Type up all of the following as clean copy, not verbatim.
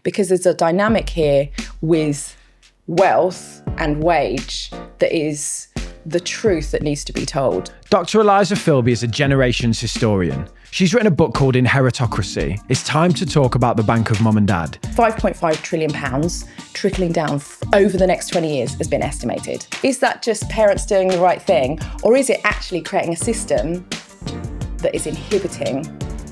because there's a dynamic here with wealth and wage that is the truth that needs to be told. Dr Eliza Filby is a generations historian. She's written a book called Inheritocracy. It's time to talk about the bank of mum and dad. £5.5 trillion trickling down over the next 20 years has been estimated. Is that just parents doing the right thing, or is it actually creating a system that is inhibiting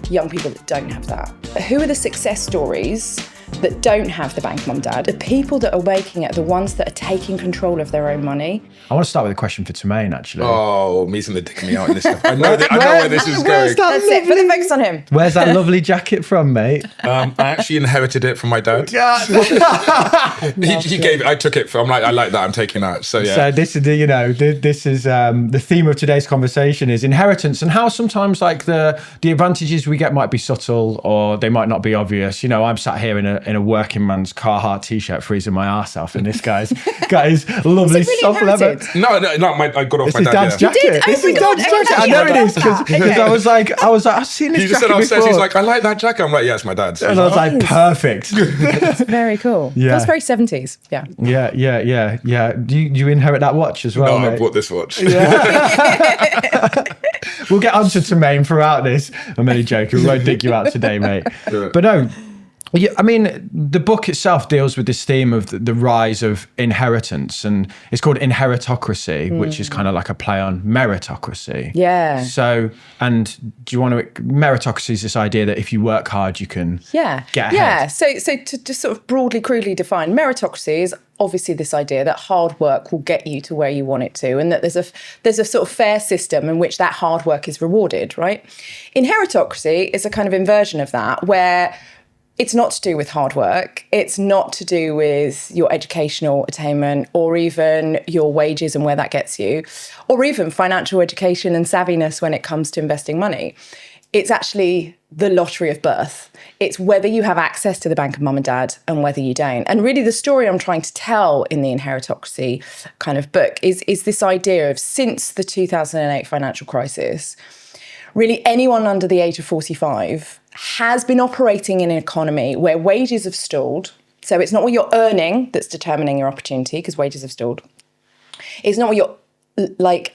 young people that don't have that? Who are the success stories that don't have the bank of mum and dad? The people that are making it are the ones that are taking control of their own money. I want to start with a question for Tremaine, actually. Oh, Me's going to dick me out in this stuff. I know where this is going. That's it, put the focus on him. Where's that lovely jacket from, mate? I actually inherited it from my dad. He gave it, I took it. I'm like, I like that, I'm taking that. So yeah. So this is the theme of today's conversation is inheritance, and how sometimes like the advantages we get might be subtle or they might not be obvious. You know, I'm sat here in a working man's Carhartt t-shirt freezing my arse off, and this guy's got his lovely really soft leather. No, I got off It's my his dad. dad's Yeah. jacket. You did? It's Oh his my God, dad's jacket. I okay. know it is because Okay. I was like, I've seen this He just jacket said upstairs, before. he's like, I like that jacket. I'm like, yeah, it's my dad's. And I was like, perfect. That's very cool. Yeah. That's very 70s. Yeah. Yeah. Do you inherit that watch as well, No, I mate? bought this watch. We'll get on to Tremaine throughout this. I'm only joking. We won't dig you out today, mate. Yeah. But no, yeah, I mean, the book itself deals with this theme of the rise of inheritance, and it's called Inheritocracy, which is kind of like a play on meritocracy. Yeah. So, and do you want to, meritocracy is this idea that if you work hard, you can get ahead. Yeah. So to just sort of broadly, crudely define, meritocracy is obviously this idea that hard work will get you to where you want it to, and that there's a sort of fair system in which that hard work is rewarded, right? Inheritocracy is a kind of inversion of that, where it's not to do with hard work. It's not to do with your educational attainment or even your wages and where that gets you, or even financial education and savviness when it comes to investing money. It's actually the lottery of birth. It's whether you have access to the bank of mum and dad and whether you don't. And really the story I'm trying to tell in the Inheritocracy kind of book is this idea of, since the 2008 financial crisis, really anyone under the age of 45 has been operating in an economy where wages have stalled. So it's not what you're earning that's determining your opportunity, because wages have stalled. It's not what you're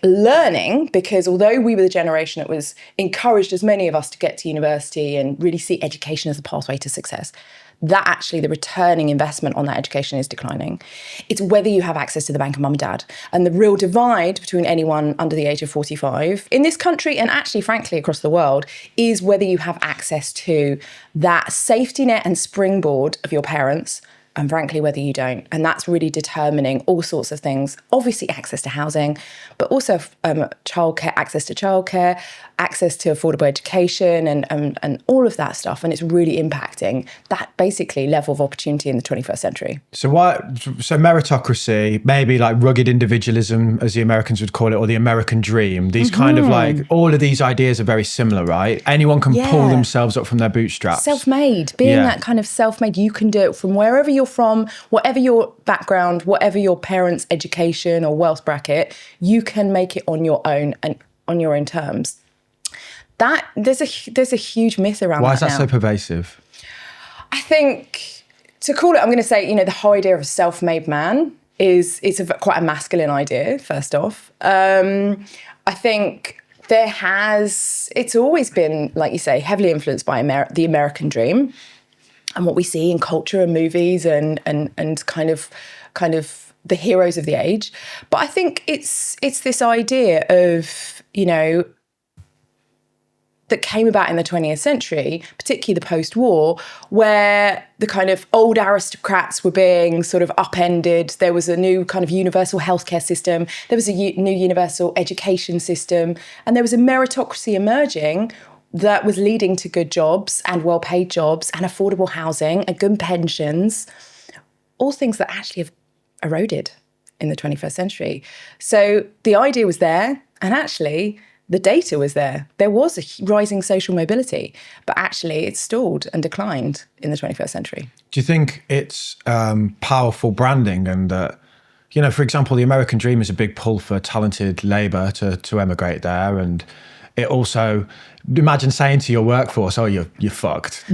learning, because although we were the generation that was encouraged, as many of us, to get to university and really see education as a pathway to success, that actually the returning investment on that education is declining. It's whether you have access to the bank of mum and dad. And the real divide between anyone under the age of 45 in this country, and actually, frankly, across the world, is whether you have access to that safety net and springboard of your parents, and frankly, whether you don't. And that's really determining all sorts of things. Obviously, access to housing, but also childcare, access to childcare, access to affordable education, and all of that stuff. And it's really impacting that basically level of opportunity in the 21st century. So meritocracy, maybe like rugged individualism, as the Americans would call it, or the American dream. These kind of like, all of these ideas are very similar, right? Anyone can pull themselves up from their bootstraps. Self-made, being that kind of self-made, you can do it from wherever you're from, whatever your background, whatever your parents' education or wealth bracket, you can make it on your own and on your own terms. That there's a huge myth around that. Why is that now. so pervasive? I think, to call it, I'm going to say, the whole idea of a self-made man is quite a masculine idea, first off. I think it's always been, like you say, heavily influenced by the American dream and what we see in culture and movies and kind of the heroes of the age. But I think it's this idea of, that came about in the 20th century, particularly the post-war, where the kind of old aristocrats were being sort of upended. There was a new kind of universal healthcare system. There was a new universal education system. And there was a meritocracy emerging that was leading to good jobs and well-paid jobs and affordable housing and good pensions, all things that actually have eroded in the 21st century. So the idea was there, and actually the data was there. There was a rising social mobility, but actually it stalled and declined in the 21st century. Do you think it's powerful branding, and that, for example, the American dream is a big pull for talented labour to emigrate there, and it also, imagine saying to your workforce, oh, you're fucked.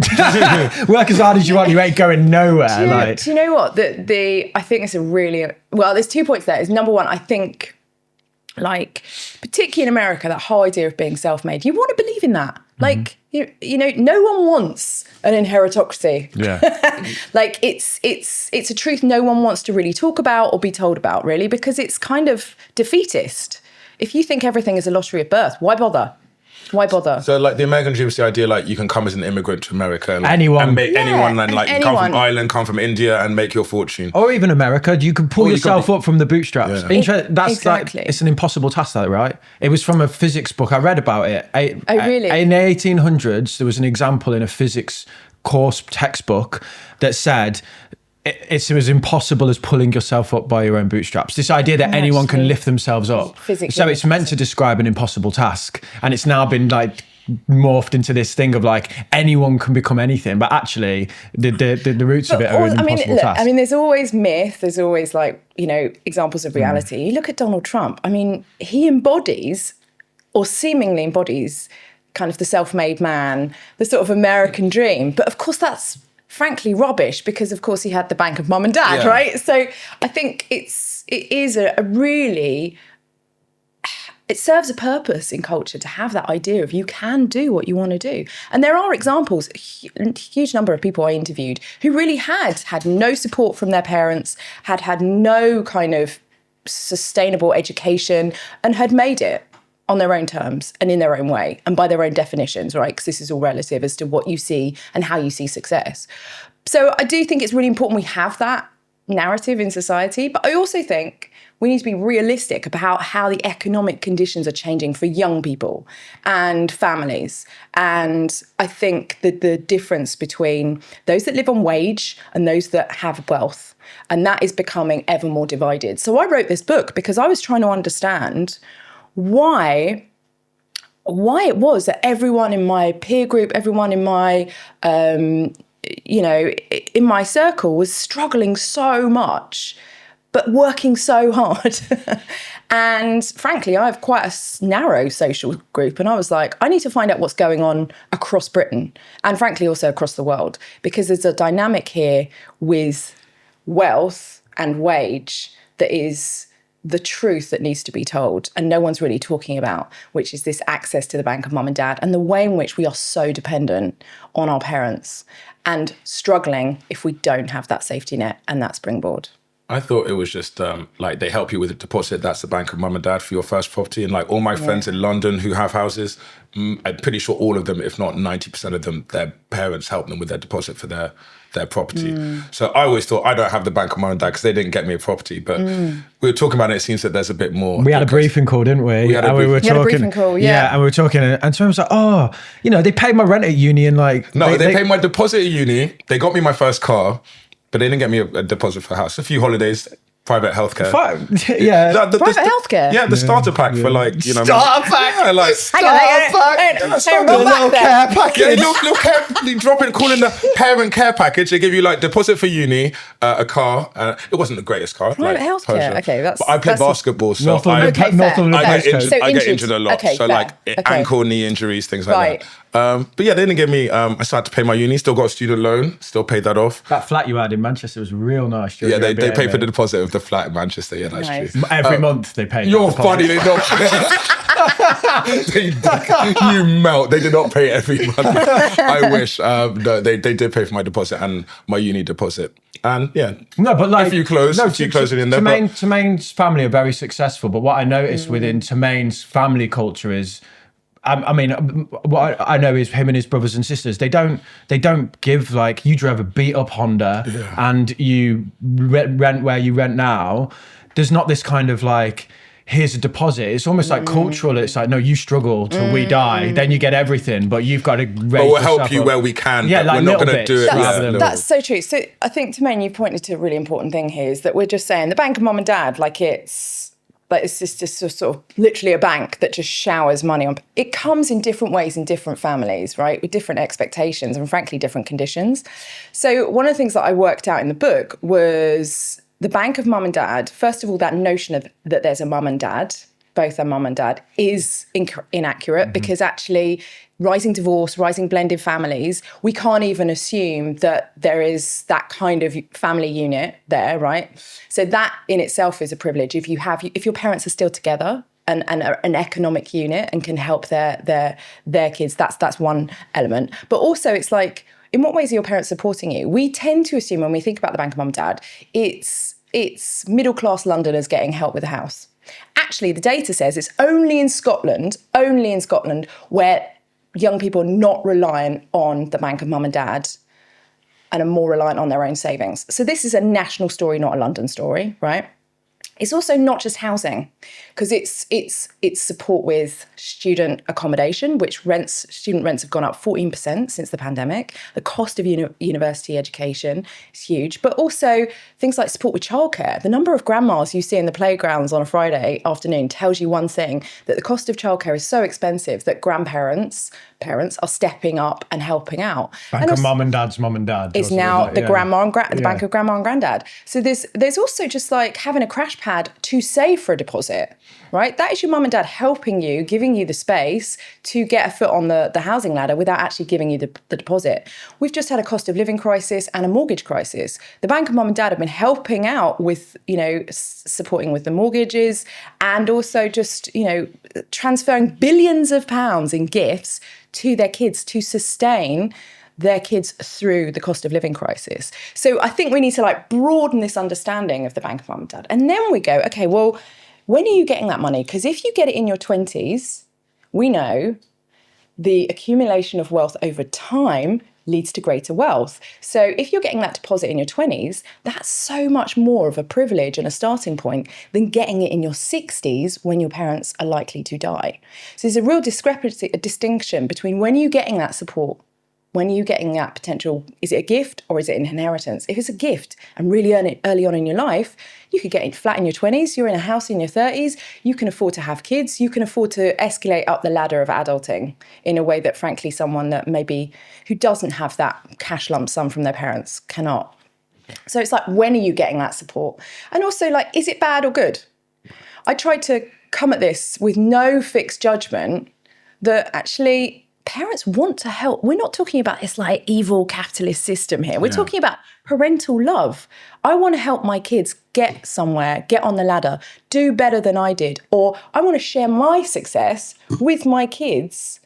Work as hard as you want, you ain't going nowhere. Do you know what? I think it's a really, well, there's 2 points there. Is number one, I think, like, particularly in America, that whole idea of being self-made, you want to believe in that. Like, you know, no one wants an inheritocracy. Yeah. Like, it's a truth no one wants to really talk about or be told about, really, because it's kind of defeatist. If you think everything is a lottery of birth, why bother? Why bother? So, like, the American dream is the idea, like, you can come as an immigrant to America and, like, Anyone. and make anyone, and like, come anyone. from Ireland, come from India, and make your fortune. Or even America, you can pull Or you yourself could up from the bootstraps. Yeah. That's Exactly. like, it's an impossible task, that, right? It was from a physics book. I read about it. Really? In the 1800s, there was an example in a physics course textbook that said it was impossible as pulling yourself up by your own bootstraps. This idea that anyone can lift themselves up. Physically So it's meant to describe an impossible task. And it's now been like morphed into this thing of like anyone can become anything, but actually the roots of it are an impossible task. I mean, there's always myth, there's always, like, you know, examples of reality. You look at Donald Trump, I mean, he embodies, or seemingly embodies, kind of the self-made man, the sort of American dream. But of course that's frankly rubbish, because of course he had the bank of mum and dad, Yeah. right? So I think it is a really, it serves a purpose in culture to have that idea of you can do what you want to do. And there are examples, a huge number of people I interviewed who really had no support from their parents, had no kind of sustainable education, and had made it on their own terms and in their own way and by their own definitions, right? Because this is all relative as to what you see and how you see success. So I do think it's really important we have that narrative in society, but I also think we need to be realistic about how the economic conditions are changing for young people and families. And I think that the difference between those that live on wage and those that have wealth, and that is becoming ever more divided. So I wrote this book because I was trying to understand why it was that everyone in my peer group, everyone in my, in my circle was struggling so much, but working so hard. And frankly, I have quite a narrow social group. And I was like, I need to find out what's going on across Britain and frankly also across the world, because there's a dynamic here with wealth and wage that is the truth that needs to be told and no one's really talking about, which is this access to the bank of mum and dad and the way in which we are so dependent on our parents and struggling if we don't have that safety net and that springboard. I thought it was just like they help you with a deposit. That's the bank of mum and dad for your first property. And like all my friends in London who have houses, I'm pretty sure all of them, if not 90% of them, their parents help them with their deposit for their property. So I always thought I don't have the bank of mum and dad because they didn't get me a property. But we were talking about it. It seems that there's a bit more. We had a briefing call, didn't we? We had a briefing call, yeah. And we were talking, and someone was like, oh, you know, they paid my rent at uni and like... No, they paid my deposit at uni. They got me my first car, but they didn't get me a deposit for a house. A few holidays, private healthcare. Yeah. Private healthcare? Yeah, the starter pack for like, you know. Starter pack? Yeah, like. Little care package. Yeah, little care, you drop it, call in the parent care package. They give you like deposit for uni, a car. It wasn't the greatest car. Private like, healthcare. Persia. Okay, that's. But I played basketball, so Northumberland I get postcode. injured a lot. Okay, so fair. like ankle, knee injuries, things like Right. that. But yeah, they didn't give me. I started to pay my uni. Still got a student loan. Still paid that off. That flat you had in Manchester was real nice. Yeah, they paid for the deposit of the flat in Manchester. Yeah, that's Nice. true. Every month they paid. You're the funny. deposit. They don't. You melt. They did not pay every month. I wish. No, they did pay for my deposit and my uni deposit. And yeah, No, but like a few clothes in there. Tremaine's family are very successful, but what I noticed within Tremaine's family culture is, I mean, what I know is him and his brothers and sisters. They don't give like you drive a beat up Honda and you rent where you rent now. There's not this kind of like, here's a deposit. It's almost like cultural. It's like, no, you struggle till we die, then you get everything, but you've got to raise But we'll help yourself you up. where we can. Yeah, but like we're not little going to do bits it. rather than- That's so true. So I think, Tamaine, you pointed to a really important thing here is that we're just saying the bank of mum and dad, like it's just sort of literally a bank that just showers money on. It comes in different ways in different families, right? With different expectations and frankly, different conditions. So one of the things that I worked out in the book was the bank of mum and dad. First of all, that notion of that there's a mum and dad both their mum and dad is inaccurate, because actually rising divorce, rising blended families, we can't even assume that there is that kind of family unit there, right? So that in itself is a privilege. If your parents are still together and are an economic unit and can help their kids, that's one element. But also it's like, in what ways are your parents supporting you? We tend to assume when we think about the bank of mum and dad, it's middle-class Londoners getting help with the house. Actually, the data says it's only in Scotland, where young people are not reliant on the bank of mum and dad and are more reliant on their own savings. So this is a national story, not a London story, right? It's also not just housing, because it's support with student accommodation, which student rents have gone up 14% since the pandemic. The cost of university education is huge, but also things like support with childcare. The number of grandmas you see in the playgrounds on a Friday afternoon tells you one thing, that the cost of childcare is so expensive that parents are stepping up and helping out. Bank of mum and dad's mum and dad. It's now the grandma and the bank of grandma and granddad. So there's also just like having a crash pad to save for a deposit, right? That is your mum and dad helping you, giving you the space to get a foot on the housing ladder without actually giving you the deposit. We've just had a cost of living crisis and a mortgage crisis. The bank of mum and dad have been helping out with, supporting with the mortgages, and also just, transferring billions of pounds in gifts to their kids to sustain their kids through the cost of living crisis. So I think we need to broaden this understanding of the bank of mum and dad. And then we go, okay, well, when are you getting that money? Because if you get it in your 20s, we know the accumulation of wealth over time leads to greater wealth. So if you're getting that deposit in your 20s, that's so much more of a privilege and a starting point than getting it in your 60s when your parents are likely to die. So there's a real discrepancy, a distinction between when you're getting that support, when you're getting that potential, is it a gift or is it an inheritance? If it's a gift and really earn it early on in your life, you could get it flat in your 20s, you're in a house in your 30s, you can afford to have kids, you can afford to escalate up the ladder of adulting in a way that, frankly, someone that maybe who doesn't have that cash lump sum from their parents cannot. So it's like, when are you getting that support? And also, is it bad or good? I tried to come at this with no fixed judgment that actually parents want to help. We're not talking about this evil capitalist system here. We're talking about parental love. I want to help my kids get somewhere, get on the ladder, do better than I did, or I want to share my success with my kids.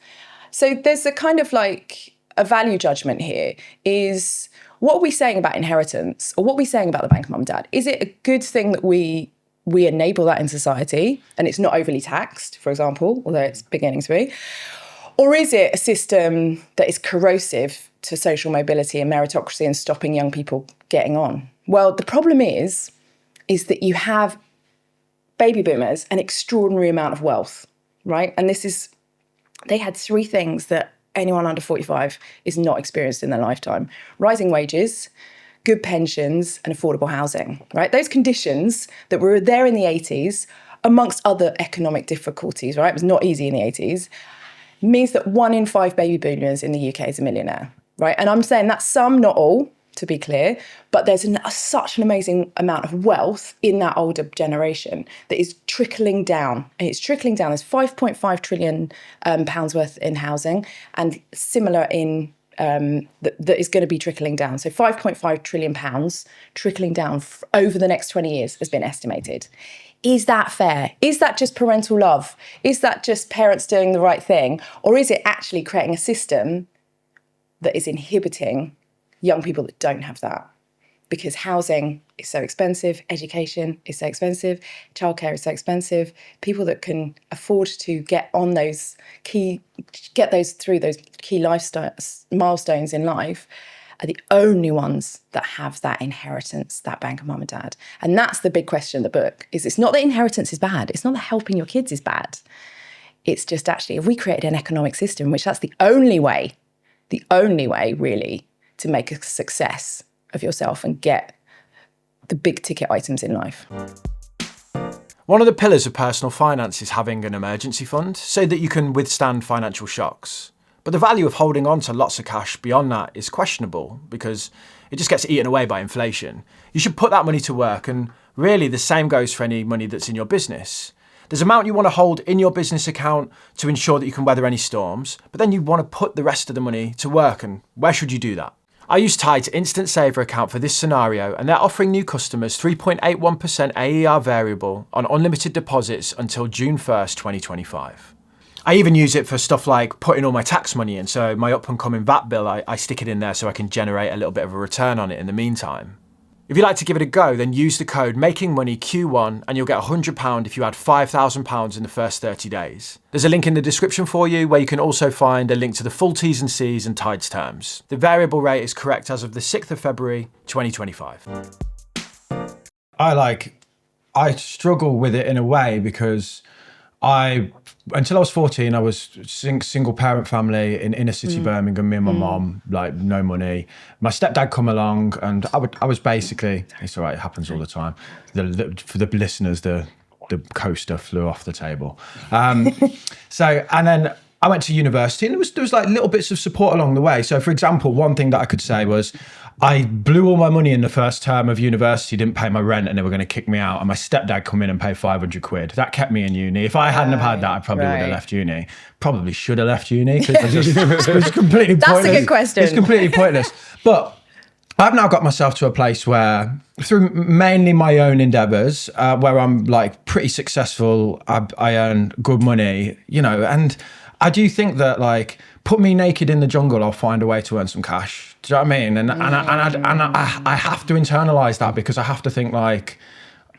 So there's a kind of a value judgment here. Is what are we saying about inheritance, or what are we saying about the bank of mum and dad? Is it a good thing that we enable that in society and it's not overly taxed, for example, although it's beginning to be? Or is it a system that is corrosive to social mobility and meritocracy and stopping young people getting on? Well, the problem is that you have baby boomers, an extraordinary amount of wealth, right? And they had three things that anyone under 45 is not experienced in their lifetime: rising wages, good pensions, and affordable housing, right? Those conditions that were there in the 80s, amongst other economic difficulties, right? It was not easy in the 80s. Means that 1 in 5 baby boomers in the UK is a millionaire, right? And I'm saying that's some, not all, to be clear, but there's such an amazing amount of wealth in that older generation that is trickling down. And it's trickling down. There's 5.5 trillion pounds worth in housing, and similar in that is going to be trickling down. So 5.5 trillion pounds trickling down over the next 20 years has been estimated. Is that fair? Is that just parental love? Is that just parents doing the right thing? Or is it actually creating a system that is inhibiting young people that don't have that? Because housing is so expensive, education is so expensive, childcare is so expensive. People that can afford to get through those key milestones in life are the only ones that have that inheritance, that bank of mum and dad. And that's the big question in the book, is it's not that inheritance is bad. It's not that helping your kids is bad. It's just actually, if we created an economic system, which that's the only way really to make a success of yourself and get the big ticket items in life. One of the pillars of personal finance is having an emergency fund so that you can withstand financial shocks. But the value of holding on to lots of cash beyond that is questionable because it just gets eaten away by inflation. You should put that money to work, and really the same goes for any money that's in your business. There's amount you want to hold in your business account to ensure that you can weather any storms, but then you want to put the rest of the money to work, and where should you do that? I use Tide's Instant Saver account for this scenario, and they're offering new customers 3.81% AER variable on unlimited deposits until June 1st, 2025. I even use it for stuff like putting all my tax money in, so my up and coming VAT bill, I stick it in there so I can generate a little bit of a return on it in the meantime. If you'd like to give it a go, then use the code MAKINGMONEYQ1 and you'll get £100 if you add £5,000 in the first 30 days. There's a link in the description for you where you can also find a link to the full T's and C's and Tides terms. The variable rate is correct as of the 6th of February, 2025. I struggle with it in a way because until I was 14, I was single parent family in inner city Birmingham, me and my mom, like no money. My stepdad come along and I was basically, it's all right, it happens all the time. For the listeners, the coaster flew off the table. And then I went to university and there was like little bits of support along the way. So for example, one thing that I could say was, I blew all my money in the first term of university, didn't pay my rent, and they were going to kick me out. And my stepdad come in and pay 500 quid. That kept me in uni. If I hadn't have had that, I probably would have left uni. Probably should have left uni because it was completely pointless. That's a good question. It's completely pointless. But I've now got myself to a place where, through mainly my own endeavors, where I'm like pretty successful, I earn good money, and I do think that like, put me naked in the jungle, I'll find a way to earn some cash. Do you know what I mean? And I have to internalize that because I have to think like,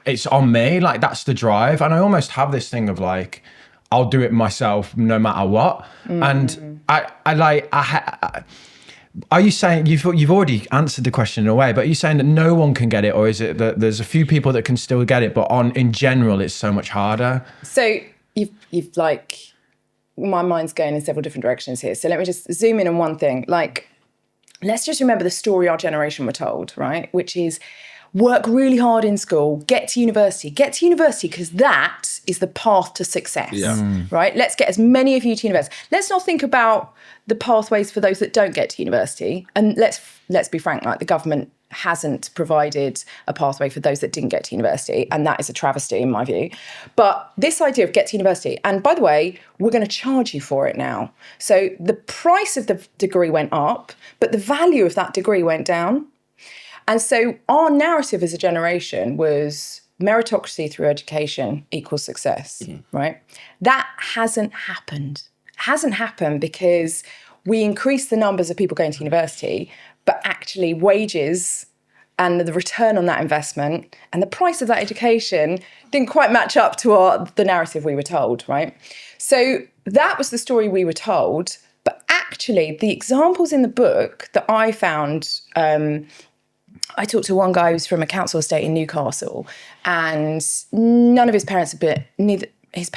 it's on me, like that's the drive. And I almost have this thing of like, I'll do it myself no matter what. And are you saying, you've already answered the question in a way, but are you saying that no one can get it, or is it that there's a few people that can still get it, but in general, it's so much harder? So you've like, my mind's going in several different directions here. So let me just zoom in on one thing. Like, let's just remember the story our generation were told, right? Which is work really hard in school, get to university because that is the path to success, right? Let's get as many of you to university. Let's not think about the pathways for those that don't get to university. And let's be frank, like the government hasn't provided a pathway for those that didn't get to university. And that is a travesty in my view. But this idea of get to university, and by the way, we're going to charge you for it now. So the price of the degree went up, but the value of that degree went down. And so our narrative as a generation was meritocracy through education equals success, right? That hasn't happened. Hasn't happened because we increased the numbers of people going to university, but actually wages and the return on that investment and the price of that education didn't quite match up to the narrative we were told, right? So that was the story we were told. But actually, the examples in the book that I found, I talked to one guy who's from a council estate in Newcastle, and none of his parents his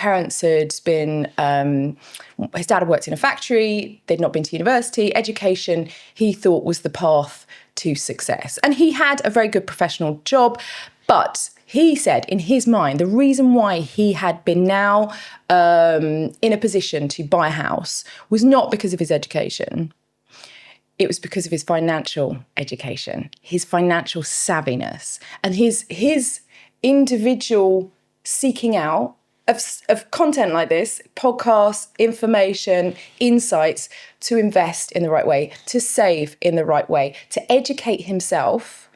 dad had worked in a factory, they'd not been to university. Education, he thought, was the path to success. And he had a very good professional job, but he said in his mind, the reason why he had been now in a position to buy a house was not because of his education. It was because of his financial education, his financial savviness, and his individual seeking out of content like this, podcasts, information, insights, to invest in the right way, to save in the right way, to educate himself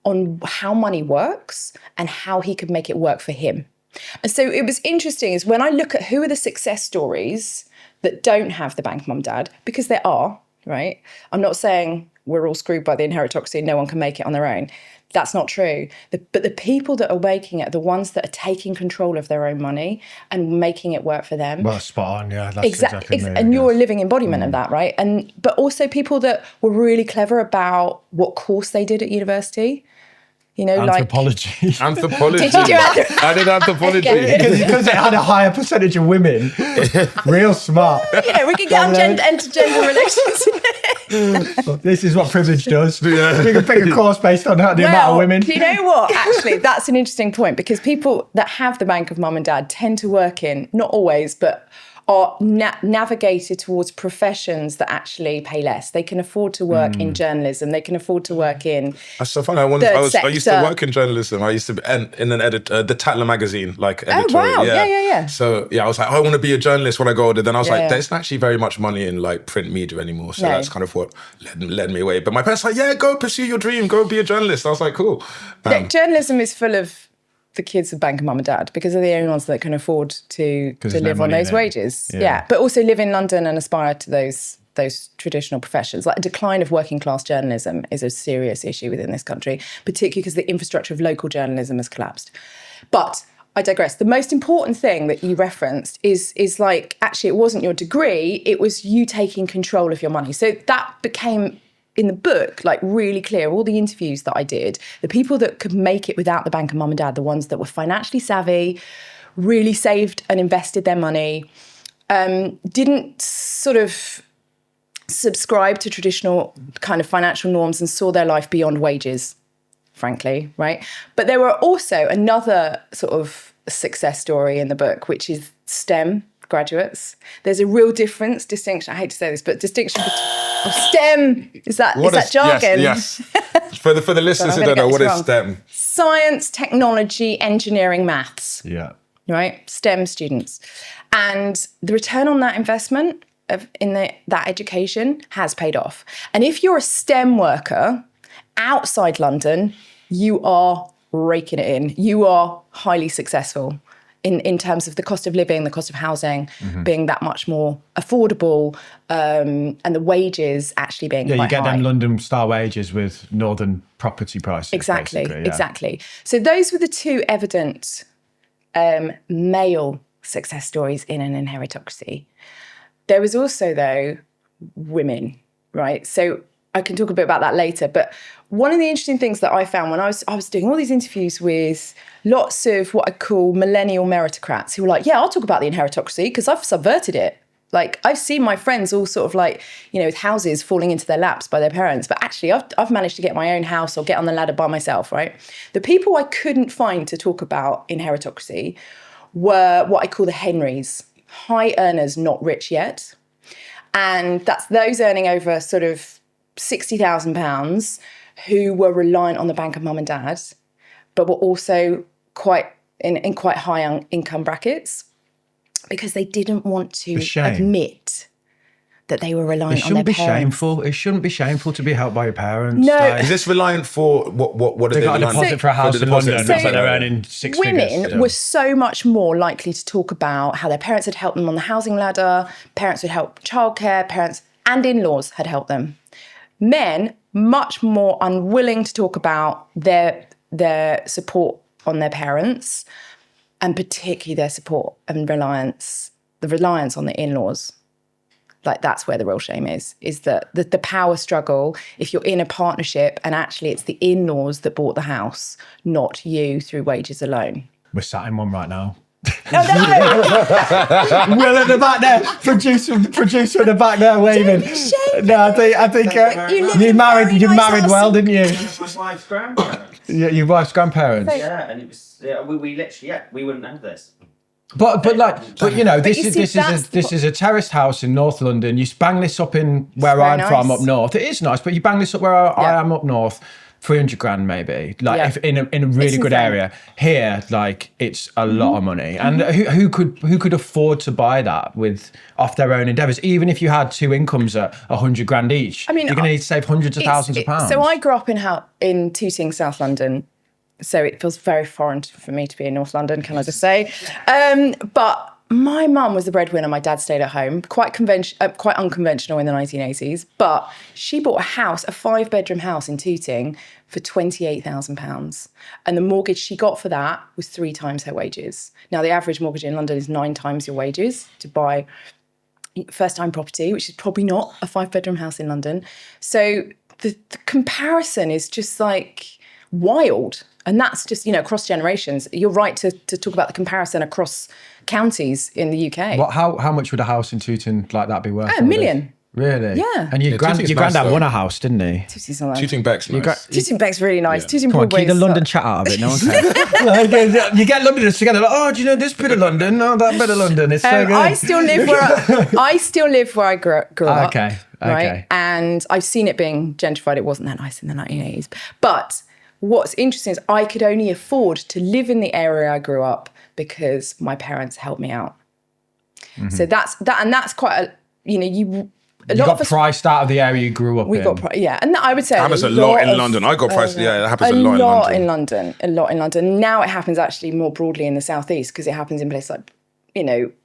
on how money works and how he could make it work for him. And so it was interesting is when I look at who are the success stories that don't have the bank mum dad, because there are, right? I'm not saying we're all screwed by the inheritocracy, no one can make it on their own. That's not true. But the people that are making it are the ones that are taking control of their own money and making it work for them. Well, spot on, yeah. That's exactly me, and you're a living embodiment of that, right? But also people that were really clever about what course they did at university. You know, anthropology. Like anthropology. Did you do anthropology? I did anthropology. Because it had a higher percentage of women. Real smart. You know, we could get on gender relations. This is what privilege does. Yeah. We can pick a course based on the amount of women. Do you know what? Actually, that's an interesting point because people that have the bank of mum and dad tend to work in, not always, but are navigated towards professions that actually pay less. They can afford to work in journalism. They can afford to work in That's so funny. I used to work in journalism. I used to be in an the Tatler magazine, like editor. wow. Yeah. So I was like, I want to be a journalist when I go older. Then I was like, Yeah. there's not actually very much money in like print media anymore. So No. that's kind of what led me away. But my parents were like, yeah, go pursue your dream. Go be a journalist. I was like, cool. Journalism is full of the kids of banker mum and dad because they're the only ones that can afford to no live on money those there. wages. Yeah. Yeah, but also live in London and aspire to those traditional professions. Like a decline of working class journalism is a serious issue within this country, particularly because the infrastructure of local journalism has collapsed. But I digress. The most important thing that you referenced is like, actually, it wasn't your degree, it was you taking control of your money. So that became, in the book, like really clear. All the interviews that I did, the people that could make it without the bank of mum and dad, the ones that were financially savvy, really saved and invested their money, didn't sort of subscribe to traditional kind of financial norms and saw their life beyond wages, frankly, right? But there were also another sort of success story in the book, which is STEM graduates. There's a real distinction, I hate to say this, but distinction between STEM, is that jargon? Yes. For the listeners who don't know, what is STEM? Science, technology, engineering, maths. Yeah. Right? STEM students. And the return on that investment that education has paid off. And if you're a STEM worker outside London, you are raking it in. You are highly successful in terms of the cost of living, the cost of housing being that much more affordable, and the wages actually being quite high. Yeah, you get them London star wages with northern property prices. Exactly, yeah. exactly. So those were the two evident male success stories in an inheritocracy. There was also, though, women, right? So I can talk a bit about that later. But one of the interesting things that I found when I was doing all these interviews with lots of what I call millennial meritocrats who were like, yeah, I'll talk about the inheritocracy because I've subverted it. Like, I've seen my friends all sort of like, with houses falling into their laps by their parents. But actually, I've managed to get my own house or get on the ladder by myself, right? The people I couldn't find to talk about inheritocracy were what I call the Henrys, high earners, not rich yet. And that's those earning over sort of £60,000 who were reliant on the bank of mum and dad, but were also quite in quite high income brackets because they didn't want to admit that they were reliant on their parents. It shouldn't be shameful to be helped by your parents. No. Is this reliant for what? They got a deposit for a house in London. It's like they're earning six figures. Women were so much more likely to talk about how their parents had helped them on the housing ladder, parents would help childcare, parents and in-laws had helped them. Men, much more unwilling to talk about their support on their parents, and particularly their support and the reliance on the in-laws. Like, that's where the real shame is that the power struggle, if you're in a partnership and actually it's the in-laws that bought the house, not you through wages alone. We're sat in one right now. Oh, no! Will at the back there, producer in the back there waving. No, I think you married well, didn't you? My wife's grandparents. Yeah, your wife's grandparents. Yeah, and it was we literally we wouldn't have this. But this is a terraced house in North London. You bang this up in where I'm from up north. It is nice, but you bang this up where I am up north. 300 grand maybe, if in a really good area. Here, like, it's a lot of money, and who could afford to buy that off their own endeavours? Even if you had two incomes at 100 grand each, you're going to need to save hundreds of thousands of pounds. So I grew up in Tooting, South London. So it feels very foreign for me to be in North London, can I just say? But my mum was the breadwinner. My dad stayed at home, quite unconventional in the 1980s. But she bought a 5-bedroom house in Tooting for £28,000. And the mortgage she got for that was 3 times her wages. Now, the average mortgage in London is 9 times your wages to buy first-time property, which is probably not a 5-bedroom house in London. So the comparison is just like wild. And that's just, across generations. You're right to talk about the comparison across counties in the UK. How much would a house in Tooting like that be worth? $1 million. Really? Yeah. And your Tooting's nice, granddad though. won a house, didn't he? Tooting's not Tooting Beck's nice. Tooting Beck's really nice. Yeah. Tooting Come on, keep the Broadway's London chat out of it. No one cares. Like, you get Londoners together. Like, oh, do you know this bit of London? Oh, that bit of London. It's so good. I still live where I grew up. Okay. Right. And I've seen it being gentrified. It wasn't that nice in the 1980s. But what's interesting is I could only afford to live in the area I grew up because my parents helped me out. So that's quite a, You got priced out of the area you grew up in. and I would say That happens a lot in London. I got priced. Yeah, that happens a lot in London. A lot in London. Now it happens actually more broadly in the southeast because it happens in places like,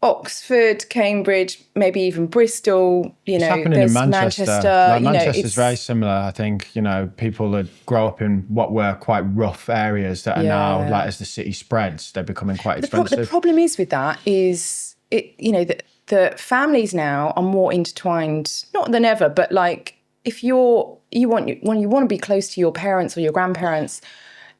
Oxford, Cambridge, maybe even Bristol. It's happening in Manchester. Manchester's very similar. I think people that grow up in what were quite rough areas that are now, like, as the city spreads, they're becoming quite expensive. The problem is with that is the families now are more intertwined, not than ever, but like if when you want to be close to your parents or your grandparents,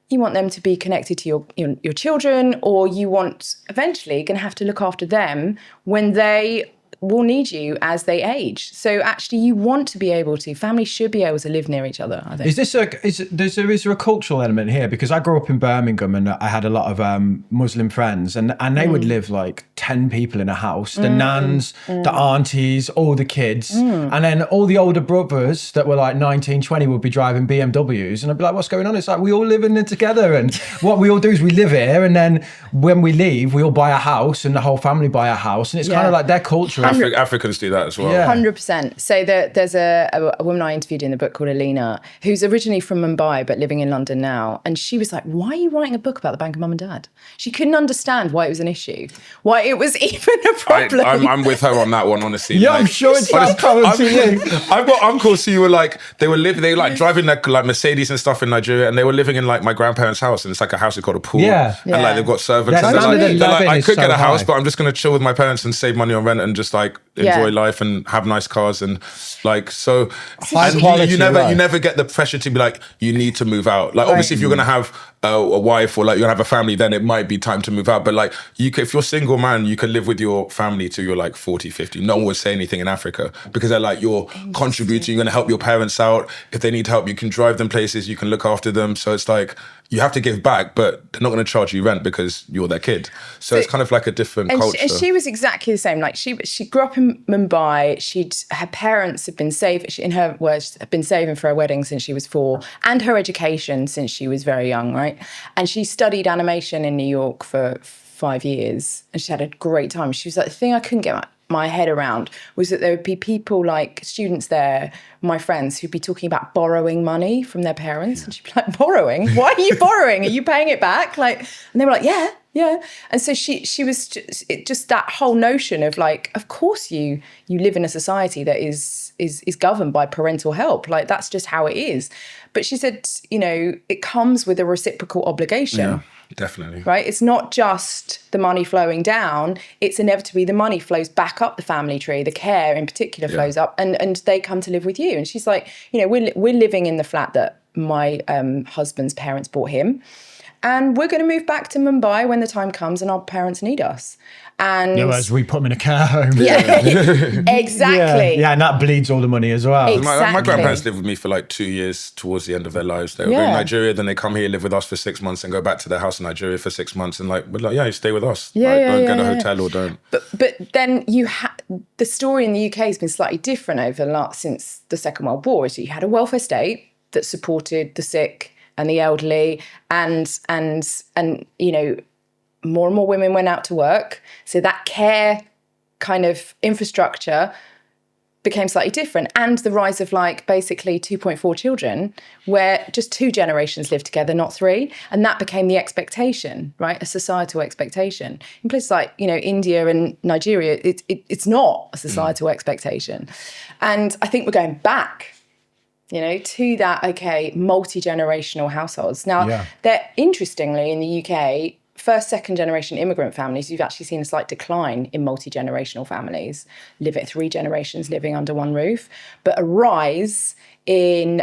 you want them to be connected to your children, or you want eventually going to have to look after them when they will need you as they age. So actually you want to be able to, families should be able to live near each other, I think. Is there a cultural element here? Because I grew up in Birmingham and I had a lot of Muslim friends and they would live like 10 people in a house, the nans, the aunties, all the kids. And then all the older brothers that were like 19, 20 would be driving BMWs. And I'd be like, what's going on? It's like, we all live in it together. And what we all do is we live here. And then when we leave, we all buy a house and the whole family buy a house. And it's kind of like their culture. Africans do that as well. Yeah. 100%. So there's a woman I interviewed in the book called Alina, who's originally from Mumbai but living in London now. And she was like, why are you writing a book about the Bank of Mum and Dad? She couldn't understand why it was an issue, why it was even a problem. I'm with her on that one, honestly. Yeah, I'm sure it's that common to you. I've got uncles who were like, they were driving like Mercedes and stuff in Nigeria, and they were living in like my grandparents' house, and it's like a house that's got a pool. Yeah. And like they've got servants. Their And standard of they're like, living I is could so get a house, high. but I'm just going to chill with my parents and save money on rent and just like enjoy life and have nice cars and like so. High And quality you life. never get the pressure to be like, you need to move out. Like obviously, if you're going to have a wife or like you're gonna have a family, then it might be time to move out. But like if you're a single man, you can live with your family till you're like 40, 50. No one would say anything in Africa because they're like, you're contributing, you're gonna help your parents out. If they need help, you can drive them places, you can look after them. So it's like, you have to give back, but they're not gonna charge you rent because you're their kid. So it's kind of like a different culture. And she was exactly the same. Like she grew up in Mumbai. Her parents had been saving, in her words, had been saving for her wedding since she was 4 and her education since she was very young, right? And she studied animation in New York for 5 years and she had a great time. She was like, the thing I couldn't get my head around was that there would be people like students there, my friends, who'd be talking about borrowing money from their parents. And she'd be like, borrowing? Why are you borrowing? Are you paying it back? Like, and they were like, yeah. And so she was just that whole notion of like, of course you live in a society that is governed by parental help. Like that's just how it is. But she said, it comes with a reciprocal obligation. Yeah, definitely. Right? It's not just the money flowing down. It's inevitably the money flows back up the family tree. The care in particular flows up and they come to live with you. And she's like, we're living in the flat that my husband's parents bought him. And we're going to move back to Mumbai when the time comes and our parents need us. And as we put them in a care home. Yeah, exactly. Yeah, and that bleeds all the money as well. Exactly. My grandparents lived with me for like 2 years towards the end of their lives. They were in Nigeria, then they come here, live with us for 6 months and go back to their house in Nigeria for 6 months. And like, we're like, you stay with us. Don't get a hotel or don't. But then the story in the UK has been slightly different since the Second World War. So you had a welfare state that supported the sick and the elderly and more and more women went out to work. So that care kind of infrastructure became slightly different. And the rise of like basically 2.4 children where just 2 generations lived together, not 3. And that became the expectation, right? A societal expectation. In places like, India and Nigeria, it's not a societal expectation. And I think we're going back to that, multi-generational households. Now, they're interestingly in the UK, first, second generation immigrant families, you've actually seen a slight decline in multi-generational families, 3 generations living under one roof, but a rise in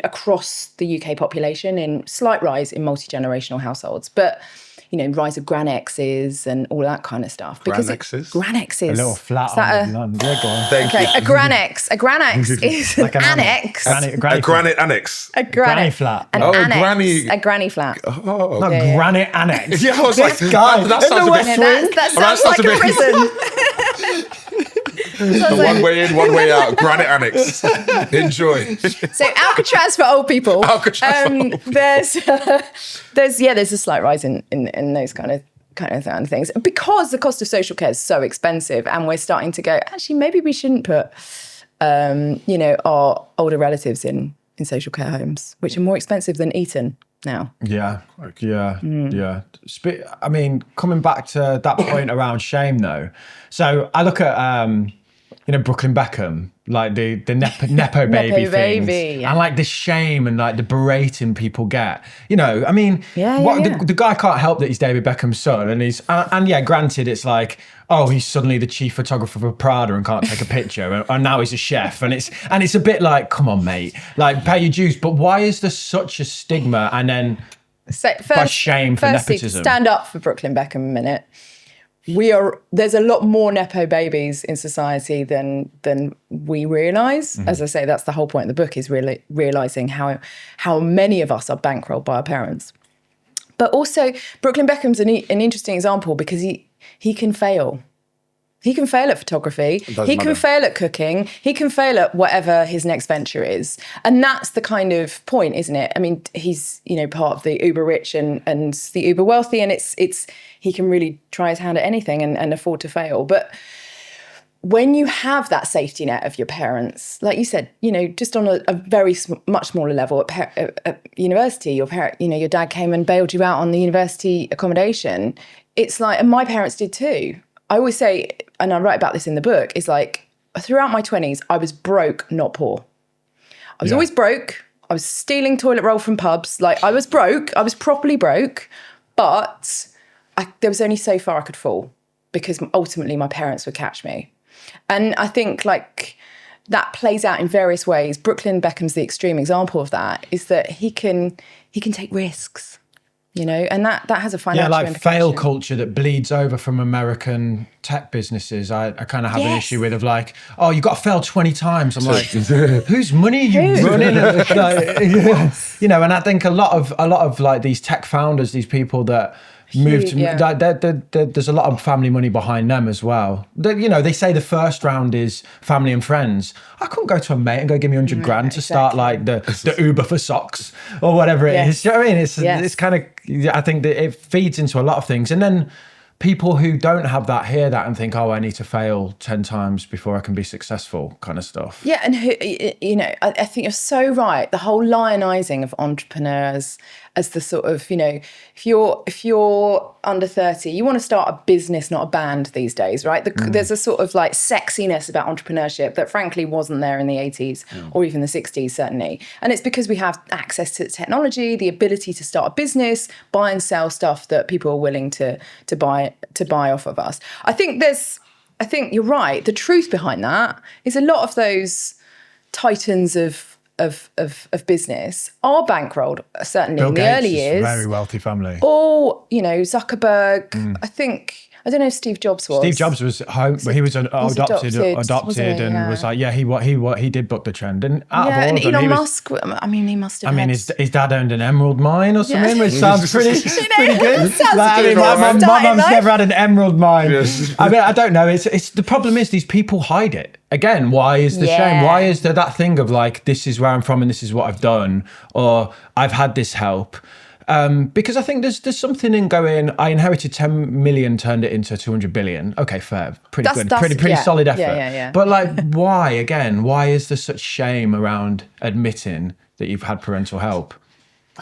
across the UK population, in slight rise in multi-generational households, but rise of Gran X's and all that kind of stuff. Gran X's? Gran X's. A little flat Is that on the land. Yeah, go on. Thank you. a Gran X. A Gran X is Like an an annex. Granny A flat. granite annex. A Granny flat. An Oh, annex. granny. A granny flat. Oh, Not granite annex. yeah, I was like, This guy. that sounds a bit That sounds sounds like a a bit- prison. one way in, one way out. Granite annex. Enjoy. So Alcatraz for old people. Alcatraz for old people. There's a slight rise in those kind of things because the cost of social care is so expensive, and we're starting to go, actually maybe we shouldn't put our older relatives in social care homes, which are more expensive than Eton now. Yeah. I mean, coming back to that point around shame, though. So I look at, Brooklyn Beckham, like the nepo baby things, yeah. and like the shame and like the berating people get. I mean, Yeah. The guy can't help that he's David Beckham's son, and he's and yeah, granted, it's like, oh, he's suddenly the chief photographer for Prada and can't take a picture, and now he's a chef, and it's a bit like, come on, mate, like pay your dues. But why is there such a stigma and then by shame for nepotism? Stand up for Brooklyn Beckham a minute. There's a lot more nepo babies in society than we realise. As I say, that's the whole point of the book, is really realising how many of us are bankrolled by our parents. But also, Brooklyn Beckham's an interesting example because he can fail. He can fail at photography. He can fail at cooking. He can fail at whatever his next venture is. And that's the kind of point, isn't it? I mean, he's, part of the uber rich and the uber wealthy, and it's he can really try his hand at anything and afford to fail. But when you have that safety net of your parents, like you said, just on a very much smaller level at university, your dad came and bailed you out on the university accommodation. It's like, and my parents did too. I always say, and I write about this in the book, is like, throughout my 20s, I was broke, not poor. I was always broke. I was stealing toilet roll from pubs. Like, I was broke. I was properly broke. But there was only so far I could fall, because ultimately my parents would catch me. And I think, like, that plays out in various ways. Brooklyn Beckham's the extreme example of that, is that he can take risks. And that has a financial implication. Fail culture that bleeds over from American tech businesses. I kind of have an issue with, of like, oh, you got to fail 20 times. I'm like, whose money are you running? And I think a lot of like these tech founders, these people that moved, there's a lot of family money behind them as well. They say the first round is family and friends. I couldn't go to a mate and go give me 100 grand to start like the Uber for socks or whatever it is. You know what I mean? It's kind of, I think that it feeds into a lot of things. And then people who don't have that hear that and think, oh, I need to fail 10 times before I can be successful, kind of stuff. Yeah, and I think you're so right. The whole lionising of entrepreneurs as the sort of, if you're under 30, you want to start a business, not a band these days, right? There's a sort of like sexiness about entrepreneurship that frankly wasn't there in the 80s or even the 60s, certainly. And it's because we have access to technology, the ability to start a business, buy and sell stuff that people are willing to buy off of us. I think you're right. The truth behind that is a lot of those titans of business are bankrolled, certainly Bill in the Gates early years. Very wealthy family. Or, Zuckerberg. I don't know if Steve Jobs was. Steve Jobs was home, but he was adopted wasn't he? and was like, he did book the trend. And out of all and of them, Elon Musk, he must have had... his dad owned an emerald mine or something, which sounds pretty good. Sounds good. My mum's never had an emerald mine. Yes. I don't know. It's the problem is these people hide it. Again, why is the shame? Why is there that thing of like, this is where I'm from and this is what I've done, or I've had this help? Because I think there's something in going, I inherited 10 million, turned it into 200 billion. Okay, fair. Pretty good. Pretty solid effort. Yeah. But like, why is there such shame around admitting that you've had parental help?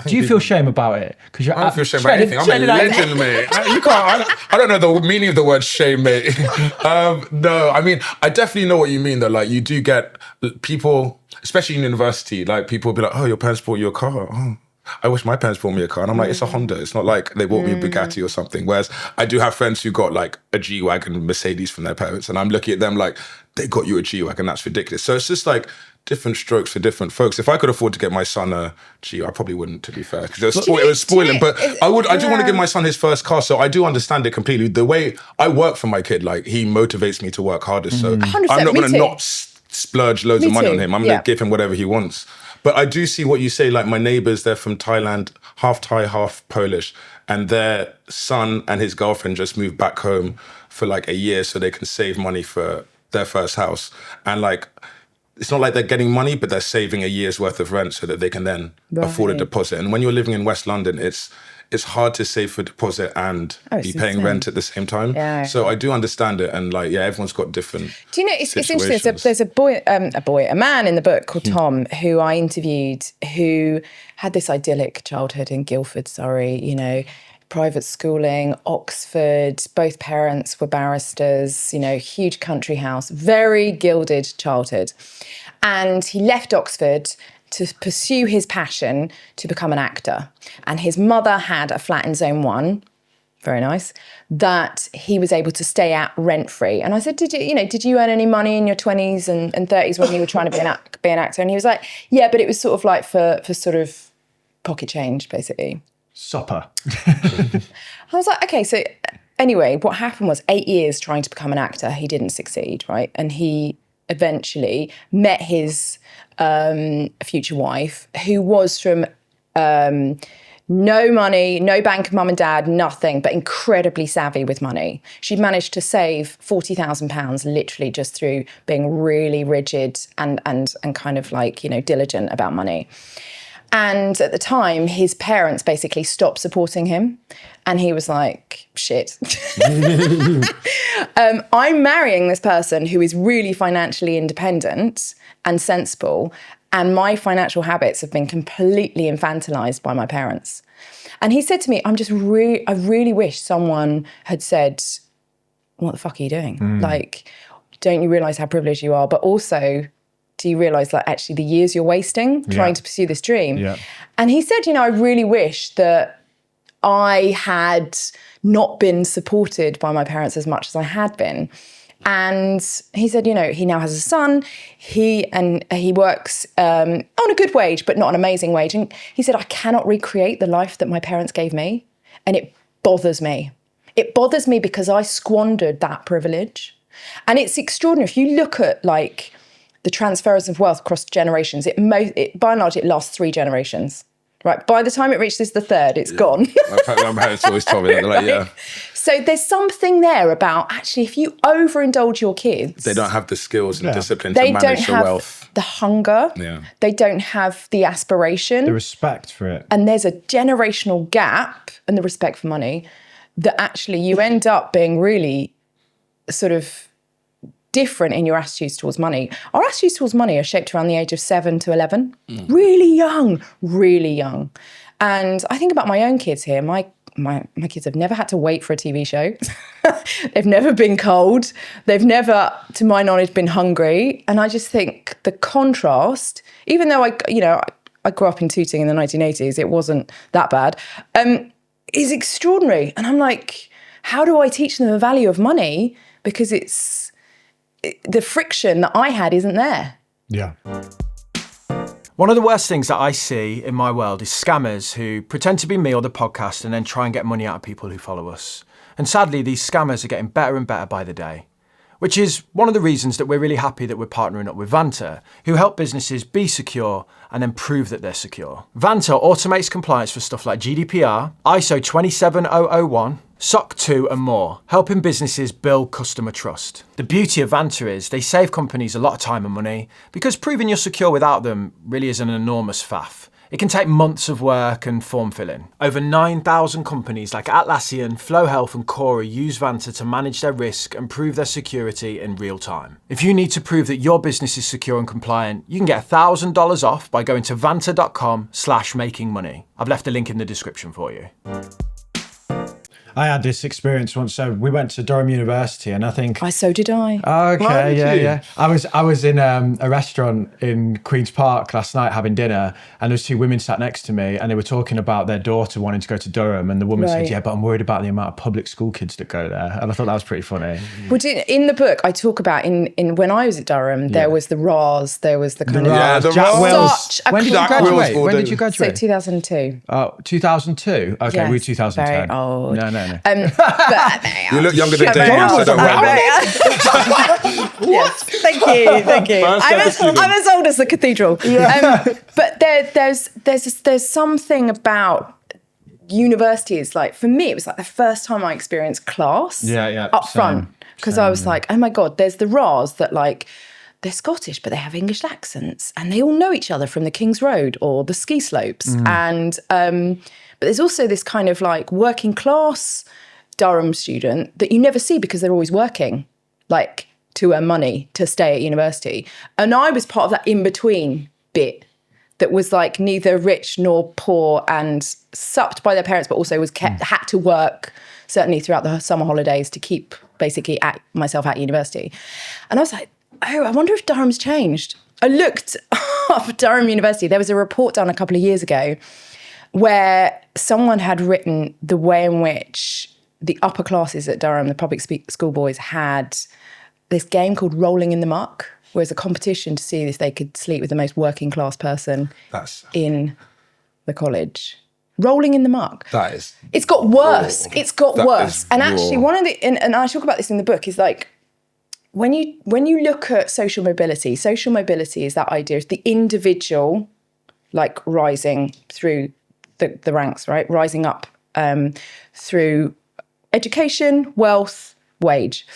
Do you feel shame about it? Because I don't feel shame about anything. I'm a legend, mate. I don't know the meaning of the word shame, mate. No, I mean, I definitely know what you mean, though. Like, you do get people, especially in university, like, people will be like, oh, your parents bought you a car. Oh, I wish my parents bought me a car. And I'm like, it's a Honda. It's not like they bought me a Bugatti or something. Whereas I do have friends who got like a G-Wagon Mercedes from their parents. And I'm looking at them like, they got you a G-Wagon. That's ridiculous. So it's just like, different strokes for different folks. If I could afford to get my son I probably wouldn't, to be fair, because it was spoiling. But I do want to give my son his first car, so I do understand it completely. The way I work for my kid, like, he motivates me to work harder. So 100%, I'm not me going to too. not splurge loads of money on him. I'm going to give him whatever he wants. But I do see what you say. Like, my neighbours, they're from Thailand, half Thai, half Polish, and their son and his girlfriend just moved back home for like a year so they can save money for their first house. And like, it's not like they're getting money, but they're saving a year's worth of rent so that they can then afford a deposit. And when you're living in West London, it's hard to save for deposit and be paying insane. rent at the same time. Yeah. So I do understand it. And like, everyone's got different Do you know, it's interesting. situations. There's a man in the book called Tom who I interviewed who had this idyllic childhood in Guildford, Surrey, you know, private schooling, Oxford, both parents were barristers, you know, huge country house, very gilded childhood. And he left Oxford to pursue his passion to become an actor. And his mother had a flat in Zone 1, very nice, that he was able to stay at rent-free. And I said, did you earn any money in your 20s and 30s when you were trying to be an actor? And he was like, yeah, but it was sort of like for sort of pocket change, basically. Supper. I was like, okay, so anyway, what happened was 8 years trying to become an actor, he didn't succeed, right? And he eventually met his future wife, who was from no money, no bank of mum and dad, nothing, but incredibly savvy with money. She'd managed to save £40,000 literally just through being really rigid and kind of like, you know, diligent about money. And at the time, his parents basically stopped supporting him. And he was like, shit. I'm marrying this person who is really financially independent and sensible. And my financial habits have been completely infantilized by my parents. And he said to me, I really wish someone had said, what the fuck are you doing? Like, don't you realize how privileged you are? But also, do you realise, like, actually the years you're wasting trying to pursue this dream? Yeah. And he said, you know, I really wish that I had not been supported by my parents as much as I had been. And he said, you know, he now has a son. He works on a good wage, but not an amazing wage. And he said, I cannot recreate the life that my parents gave me. And it bothers me. It bothers me because I squandered that privilege. And it's extraordinary. If you look at, like, the transference of wealth across generations, by and large, it lasts 3 generations, right? By the time it reaches the third, it's gone. My parents always told me that. They're like, yeah. So there's something there about, actually, if you overindulge your kids, They don't have the skills and discipline they to don't manage the have wealth. the hunger. Yeah. They don't have the aspiration. The respect for it. And there's a generational gap and the respect for money that actually you end up being really sort of different in your attitudes towards money. Our attitudes towards money are shaped around the age of 7 to 11. Really young, really young. And I think about my own kids here. My kids have never had to wait for a TV show. They've never been cold. They've never, to my knowledge, been hungry. And I just think the contrast, even though I grew up in Tooting in the 1980s, it wasn't that bad, is extraordinary. And I'm like, how do I teach them the value of money? Because the friction that I had isn't there. Yeah. One of the worst things that I see in my world is scammers who pretend to be me or the podcast and then try and get money out of people who follow us. And sadly, these scammers are getting better and better by the day, which is one of the reasons that we're really happy that we're partnering up with Vanta, who help businesses be secure and then prove that they're secure. Vanta automates compliance for stuff like GDPR, ISO 27001, SOC 2 and more, helping businesses build customer trust. The beauty of Vanta is they save companies a lot of time and money because proving you're secure without them really is an enormous faff. It can take months of work and form filling. Over 9,000 companies like Atlassian, Flow Health and Cora use Vanta to manage their risk and prove their security in real time. If you need to prove that your business is secure and compliant, you can get $1,000 off by going to vanta.com/makingmoney. I've left a link in the description for you. I had this experience once. So we went to Durham University, and I think. So did I. Oh, Why okay, did you? yeah. I was in a restaurant in Queen's Park last night having dinner, and there was two women sat next to me, and they were talking about their daughter wanting to go to Durham, and the woman said, Right. "Yeah, but I'm worried about the amount of public school kids that go there," and I thought that was pretty funny. Well, in the book, I talk about in when I was at Durham, there was the RAS, there was the kind of Yeah, the Jack Ross. Wills. Such a When did you Jack graduate? Wills When did ordered- you so graduate? 2002. Oh, 2002. Okay, Yes, we were 2010. very old. No. But You look younger than Shut Damien, up. so don't worry. Yes, thank you. I'm as old as the cathedral. But there's something about universities. Like for me, it was like the first time I experienced class. Yeah, up same, front, because I was like, oh my god, there's the RAs that like. They're Scottish, but they have English accents, and they all know each other from the King's Road or the ski slopes. And but there's also this kind of like working class Durham student that you never see because they're always working, like to earn money to stay at university. And I was part of that in between bit that was like neither rich nor poor and supped by their parents, but also was had to work certainly throughout the summer holidays to keep basically myself at university. And I was like, oh, I wonder if Durham's changed. I looked up Durham University. There was a report done a couple of years ago where someone had written the way in which the upper classes at Durham, the public school boys, had this game called Rolling in the Muck, where it's a competition to see if they could sleep with the most working class person in the college. Rolling in the muck. That is. It's got worse. raw. It's got That worse. is And actually, raw. one of the and I talk about this in the book is like when you look at social mobility is that idea of the individual like rising through the ranks, right? Rising up through education, wealth, wage.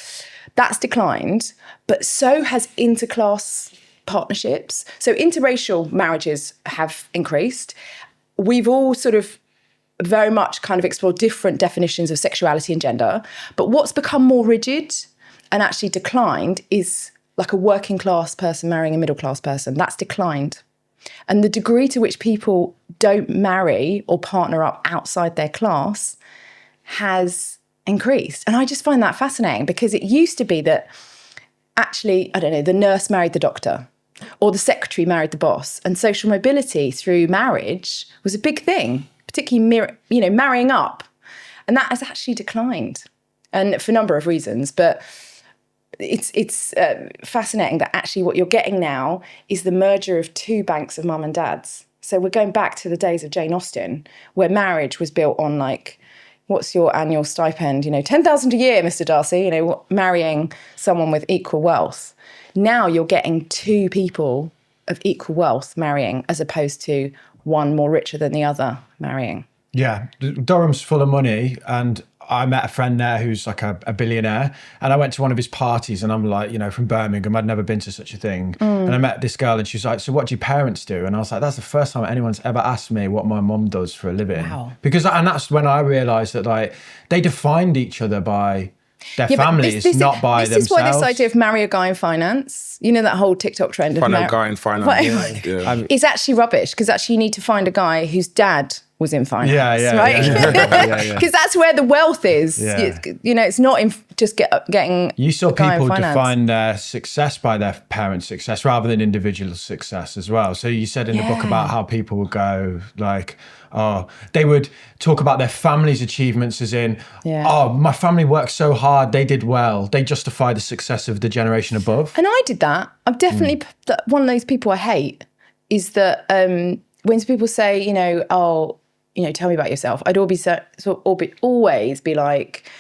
That's declined, but so has interclass partnerships. So interracial marriages have increased. We've all sort of very much kind of explored different definitions of sexuality and gender, but what's become more rigid and actually declined is like a working class person marrying a middle class person. That's declined. And the degree to which people don't marry or partner up outside their class has increased. And I just find that fascinating because it used to be that actually, I don't know, the nurse married the doctor or the secretary married the boss, and social mobility through marriage was a big thing, particularly, marrying up. And that has actually declined, and for a number of reasons. But it's fascinating that actually what you're getting now is the merger of two banks of mum and dads. So we're going back to the days of Jane Austen, where marriage was built on like, what's your annual stipend? 10,000 a year, Mr. Darcy, marrying someone with equal wealth. Now you're getting two people of equal wealth marrying as opposed to one more richer than the other marrying. Yeah, Durham's full of money, and I met a friend there who's like a billionaire, and I went to one of his parties, and I'm like, from Birmingham, I'd never been to such a thing. And I met this girl, and she's like, so what do your parents do? And I was like, that's the first time anyone's ever asked me what my mum does for a living. Wow. And that's when I realised that like they defined each other by their families, not by themselves. This is why this idea of marry a guy in finance, that whole TikTok trend of Find a guy in finance. It's actually rubbish, because actually you need to find a guy whose dad was in finance, right? Because that's where the wealth is. Yeah. It's not in just getting. You saw a guy in people finance. define their success by their parents' success rather than individual success as well. So you said in the book about how people would go like, they would talk about their family's achievements as in, my family worked so hard, they did well. They justify the success of the generation above. And I did that. I'm definitely one of those people I hate is that when people say, tell me about yourself, I'd always be like,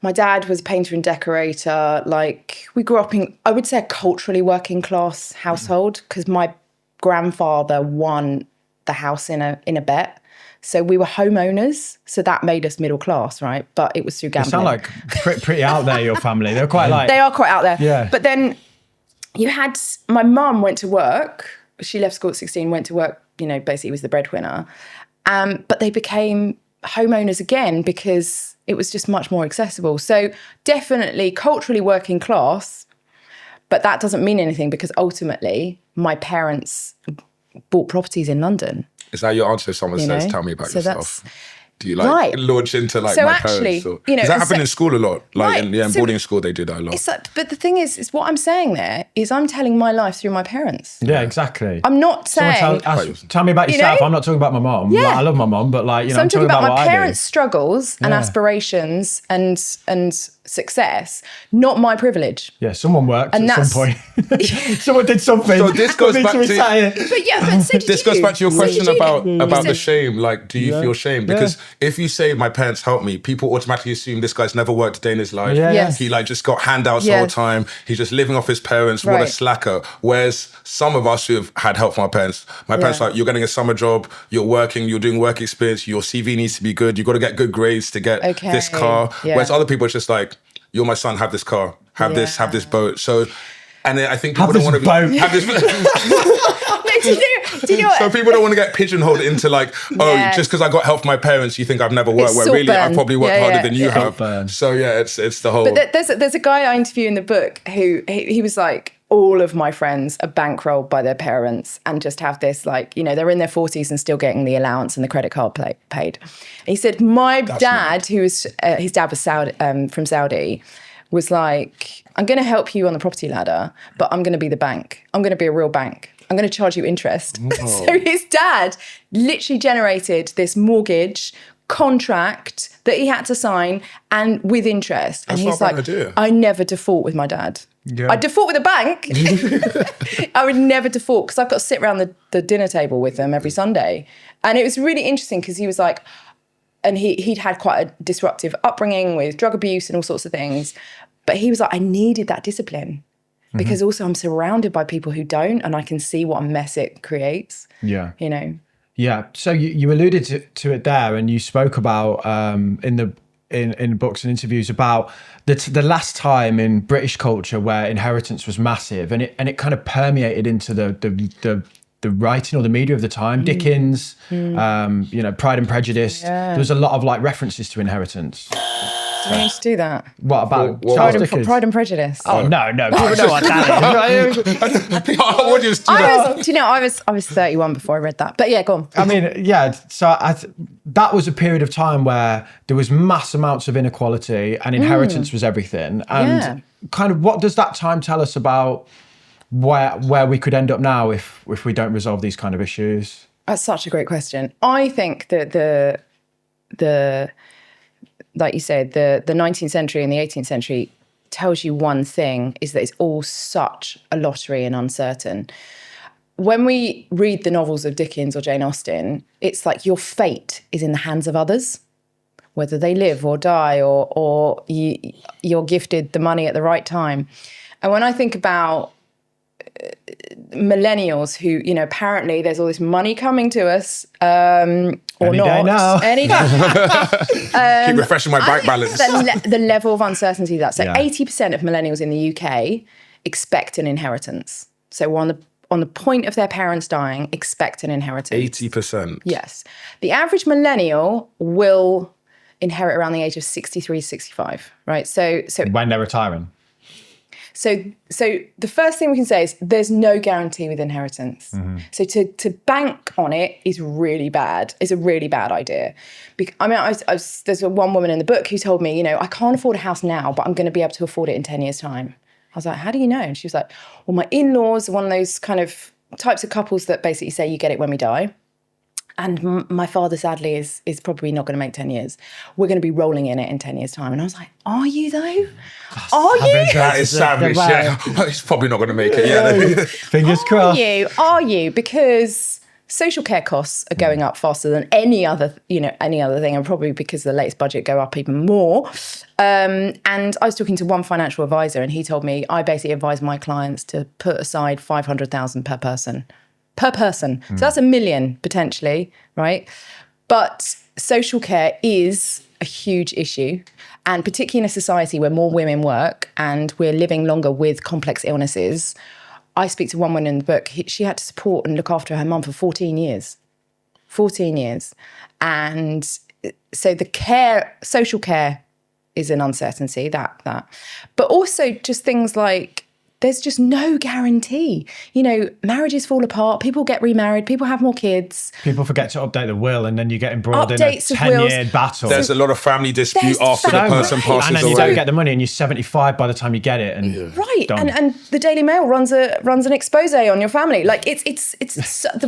my dad was a painter and decorator. Like we grew up in, I would say, a culturally working class household, because my grandfather won the house in a bet. So we were homeowners. So that made us middle class, right? But it was through gambling. They sound like pretty out there, your family. They're quite like... They are quite out there. Yeah. But then my mum went to work. She left school at 16, went to work, basically was the breadwinner. But they became homeowners again because it was just much more accessible. So definitely culturally working class, but that doesn't mean anything because ultimately my parents bought properties in London. Is that your answer if someone says, tell me about yourself? Do you like Right. launch into like So my actually, parents? Or, you know, does that and happen so- in school a lot? Like Right. in So boarding school, they do that a lot. It's like, but the thing is what I'm saying there is I'm telling my life through my parents. Yeah, exactly. I'm not Someone saying. tell me about You yourself. know? I'm not talking about my mom. Yeah. Like, I love my mom, but like, you know, So I'm talking about what my I do. parents' struggles and Yeah. aspirations and success, not my privilege. Yeah, someone worked And at some that's- point. Someone did something. So this for goes me back be to- sat here. But yeah, but so did This you. goes back to your So question did you. about the So- shame. Like, do you Yeah. feel shame? Because if you say my parents helped me, people automatically assume this guy's never worked a day in his life. Yeah. Yes. He like just got handouts the whole Yes. time. He's just living off his parents. What a Right. slacker. Whereas some of us who have had help from our parents, my parents Yeah. like, you're getting a summer job, you're working, you're doing work experience, your CV needs to be good. You've got to get good grades to get Okay. this car. Yeah. Whereas other people, it's just like, you're my son, have this car, have this boat. So, and then I think people Have don't this want to boat. have this. No, do you know what? So people don't want to get pigeonholed into like, oh, Yeah. just because I got help from my parents, you think I've never worked. It's Where really, I've saltburn. probably worked Yeah, harder yeah. than you Yeah. have. Saltburn. So yeah, it's the whole. But there's a guy I interview in the book who he was like, all of my friends are bankrolled by their parents and just have this like, you know, they're in their 40s and still getting the allowance and the credit card paid. He said, my dad, who was his dad was from Saudi, was like, I'm going to help you on the property ladder, but I'm going to be the bank. I'm going to be a real bank. I'm going to charge you interest. So his dad literally generated this mortgage contract that he had to sign and with interest. And That's he's not a like, bad idea. I never default with my dad. Yeah. I default with a bank. I would never default because I've got to sit around the dinner table with them every Sunday. And it was really interesting because he was like, and he'd had quite a disruptive upbringing with drug abuse and all sorts of things. But he was like, I needed that discipline because also I'm surrounded by people who don't, and I can see what a mess it creates. Yeah. You know. Yeah. So you alluded to it there, and you spoke about in books and interviews about the last time in British culture where inheritance was massive, and it kind of permeated into the writing or the media of the time. Dickens, you know, Pride and Prejudice. Yeah. There was a lot of like references to inheritance. Do we need to do that? What about Well, Charles Pride Dickens? and Prejudice. Oh no, people know what that is. Our audience do that. I was 31 before I read that. But yeah, go on. I mean, yeah. So that was a period of time where there was mass amounts of inequality, and inheritance was everything. And Yeah. kind of, what does that time tell us about where we could end up now if we don't resolve these kind of issues? That's such a great question. I think that the like you said, the 19th century and the 18th century tells you one thing, is that it's all such a lottery and uncertain. When we read the novels of Dickens or Jane Austen, it's like your fate is in the hands of others, whether they live or die, or you're gifted the money at the right time. And when I think about millennials who, you know, apparently there's all this money coming to us, or Any not. day now. Any day. Keep refreshing my bank balance. The level of uncertainty of that. So Yeah. 80% of millennials in the UK expect an inheritance. So we're on the point of their parents dying, expect an inheritance. 80%. Yes. The average millennial will inherit around the age of 63, 65, right? So When they're retiring. So the first thing we can say is there's no guarantee with inheritance. So to bank on it is really bad. It's a really bad idea. There's one woman in the book who told me, you know, I can't afford a house now, but I'm going to be able to afford it in 10 years' time. I was like, how do you know? And she was like, well, my in-laws are one of those kind of types of couples that basically say you get it when we die. And my father, sadly, is probably not going to make 10 years. We're going to be rolling in it in 10 years' time. And I was like, are you though? Are you? That is savage. Yeah. He's probably not going to make it. Yeah. Fingers crossed. Are you? Because social care costs are going up faster than any other thing, and probably because the latest budget go up even more. And I was talking to one financial advisor, and he told me I basically advise my clients to put aside 500,000 per person. So that's $1 million potentially, right? But social care is a huge issue. And particularly in a society where more women work and we're living longer with complex illnesses, I speak to one woman in the book, she had to support and look after her mum for 14 years. 14 years. And so social care is an uncertainty, that. But also just things like there's just no guarantee. You know, marriages fall apart, people get remarried, people have more kids. People forget to update the will, and then you get embroiled in a Updates of wills. 10-year battle. There's a lot of family dispute There's after the family- person Right. passes and then you away. don't get the money, and you're 75 by the time you get it. And Right, done. and the Daily Mail runs an expose on your family. Like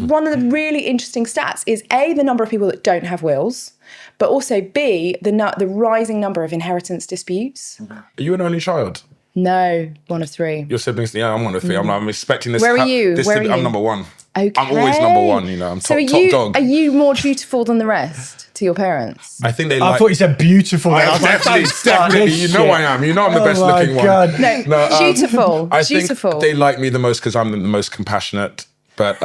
one of the really interesting stats is A, the number of people that don't have wills, but also B, the rising number of inheritance disputes. Are you an only child? No, one of three. Your siblings? Yeah, I'm one of three. I'm expecting this. Where are you? This Where to be- are I'm you? number one. Okay. I'm always number one. You know, I'm So top dog. are you more dutiful than the rest to your parents? I think they I like. thought you said beautiful. I I was like, definitely, don't start definitely. this You know shit. I am. You know I'm the Oh best my looking one. God. No, dutiful. I dutiful. think they like me the most because I'm the most compassionate. But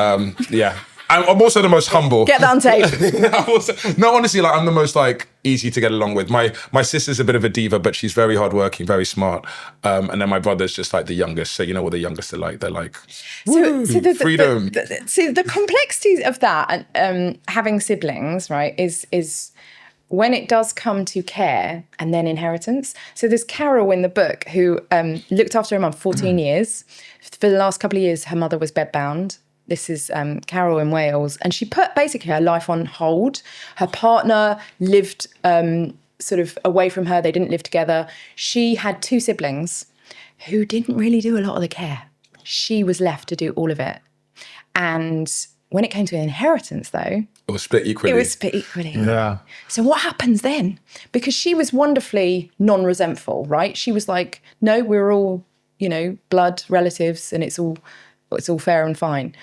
yeah, I'm also the most humble. Get that on tape. No, honestly, like I'm the most like easy to get along with. My sister's a bit of a diva, but she's very hardworking, very smart. And then my brother's just like the youngest. So you know what the youngest are like? They're like, freedom. The complexities of that and having siblings, right, is when it does come to care and then inheritance. So there's Carol in the book who looked after her mum for 14 years. For the last couple of years, her mother was bedbound. This is Carol in Wales. And she put basically her life on hold. Her partner lived sort of away from her. They didn't live together. She had two siblings who didn't really do a lot of the care. She was left to do all of it. And when it came to inheritance, though, It was split equally. it was split equally. Yeah. So what happens then? Because she was wonderfully non-resentful, right? She was like, no, we're all, you know, blood relatives, and it's all fair and fine.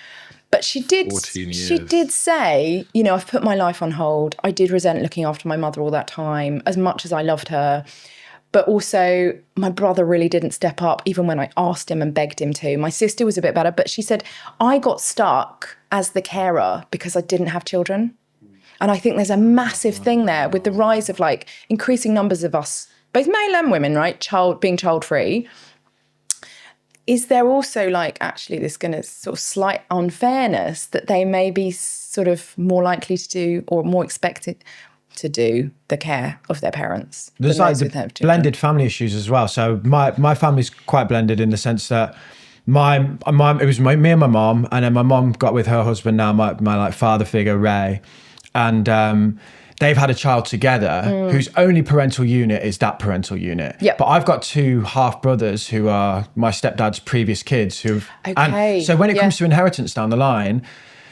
But she did 14 years. she did say, you know, I've put my life on hold. I did resent looking after my mother all that time, as much as I loved her. But also, my brother really didn't step up, even when I asked him and begged him to. My sister was a bit better, but she said, I got stuck as the carer because I didn't have children. And I think there's a massive thing there with the rise of like increasing numbers of us, both male and women, right, being child-free. Is there also like actually this kind of sort of slight unfairness that they may be sort of more likely to do or more expected to do the care of their parents? There's than like those the without children? blended family issues as well. So my family's quite blended in the sense that my mom, it was me and my mom, and then my mom got with her husband now, my like father figure, Ray, and they've had a child together whose only parental unit is that parental unit. Yep. But I've got two half brothers who are my stepdad's previous kids who've Okay, and so when it yeah. comes to inheritance down the line,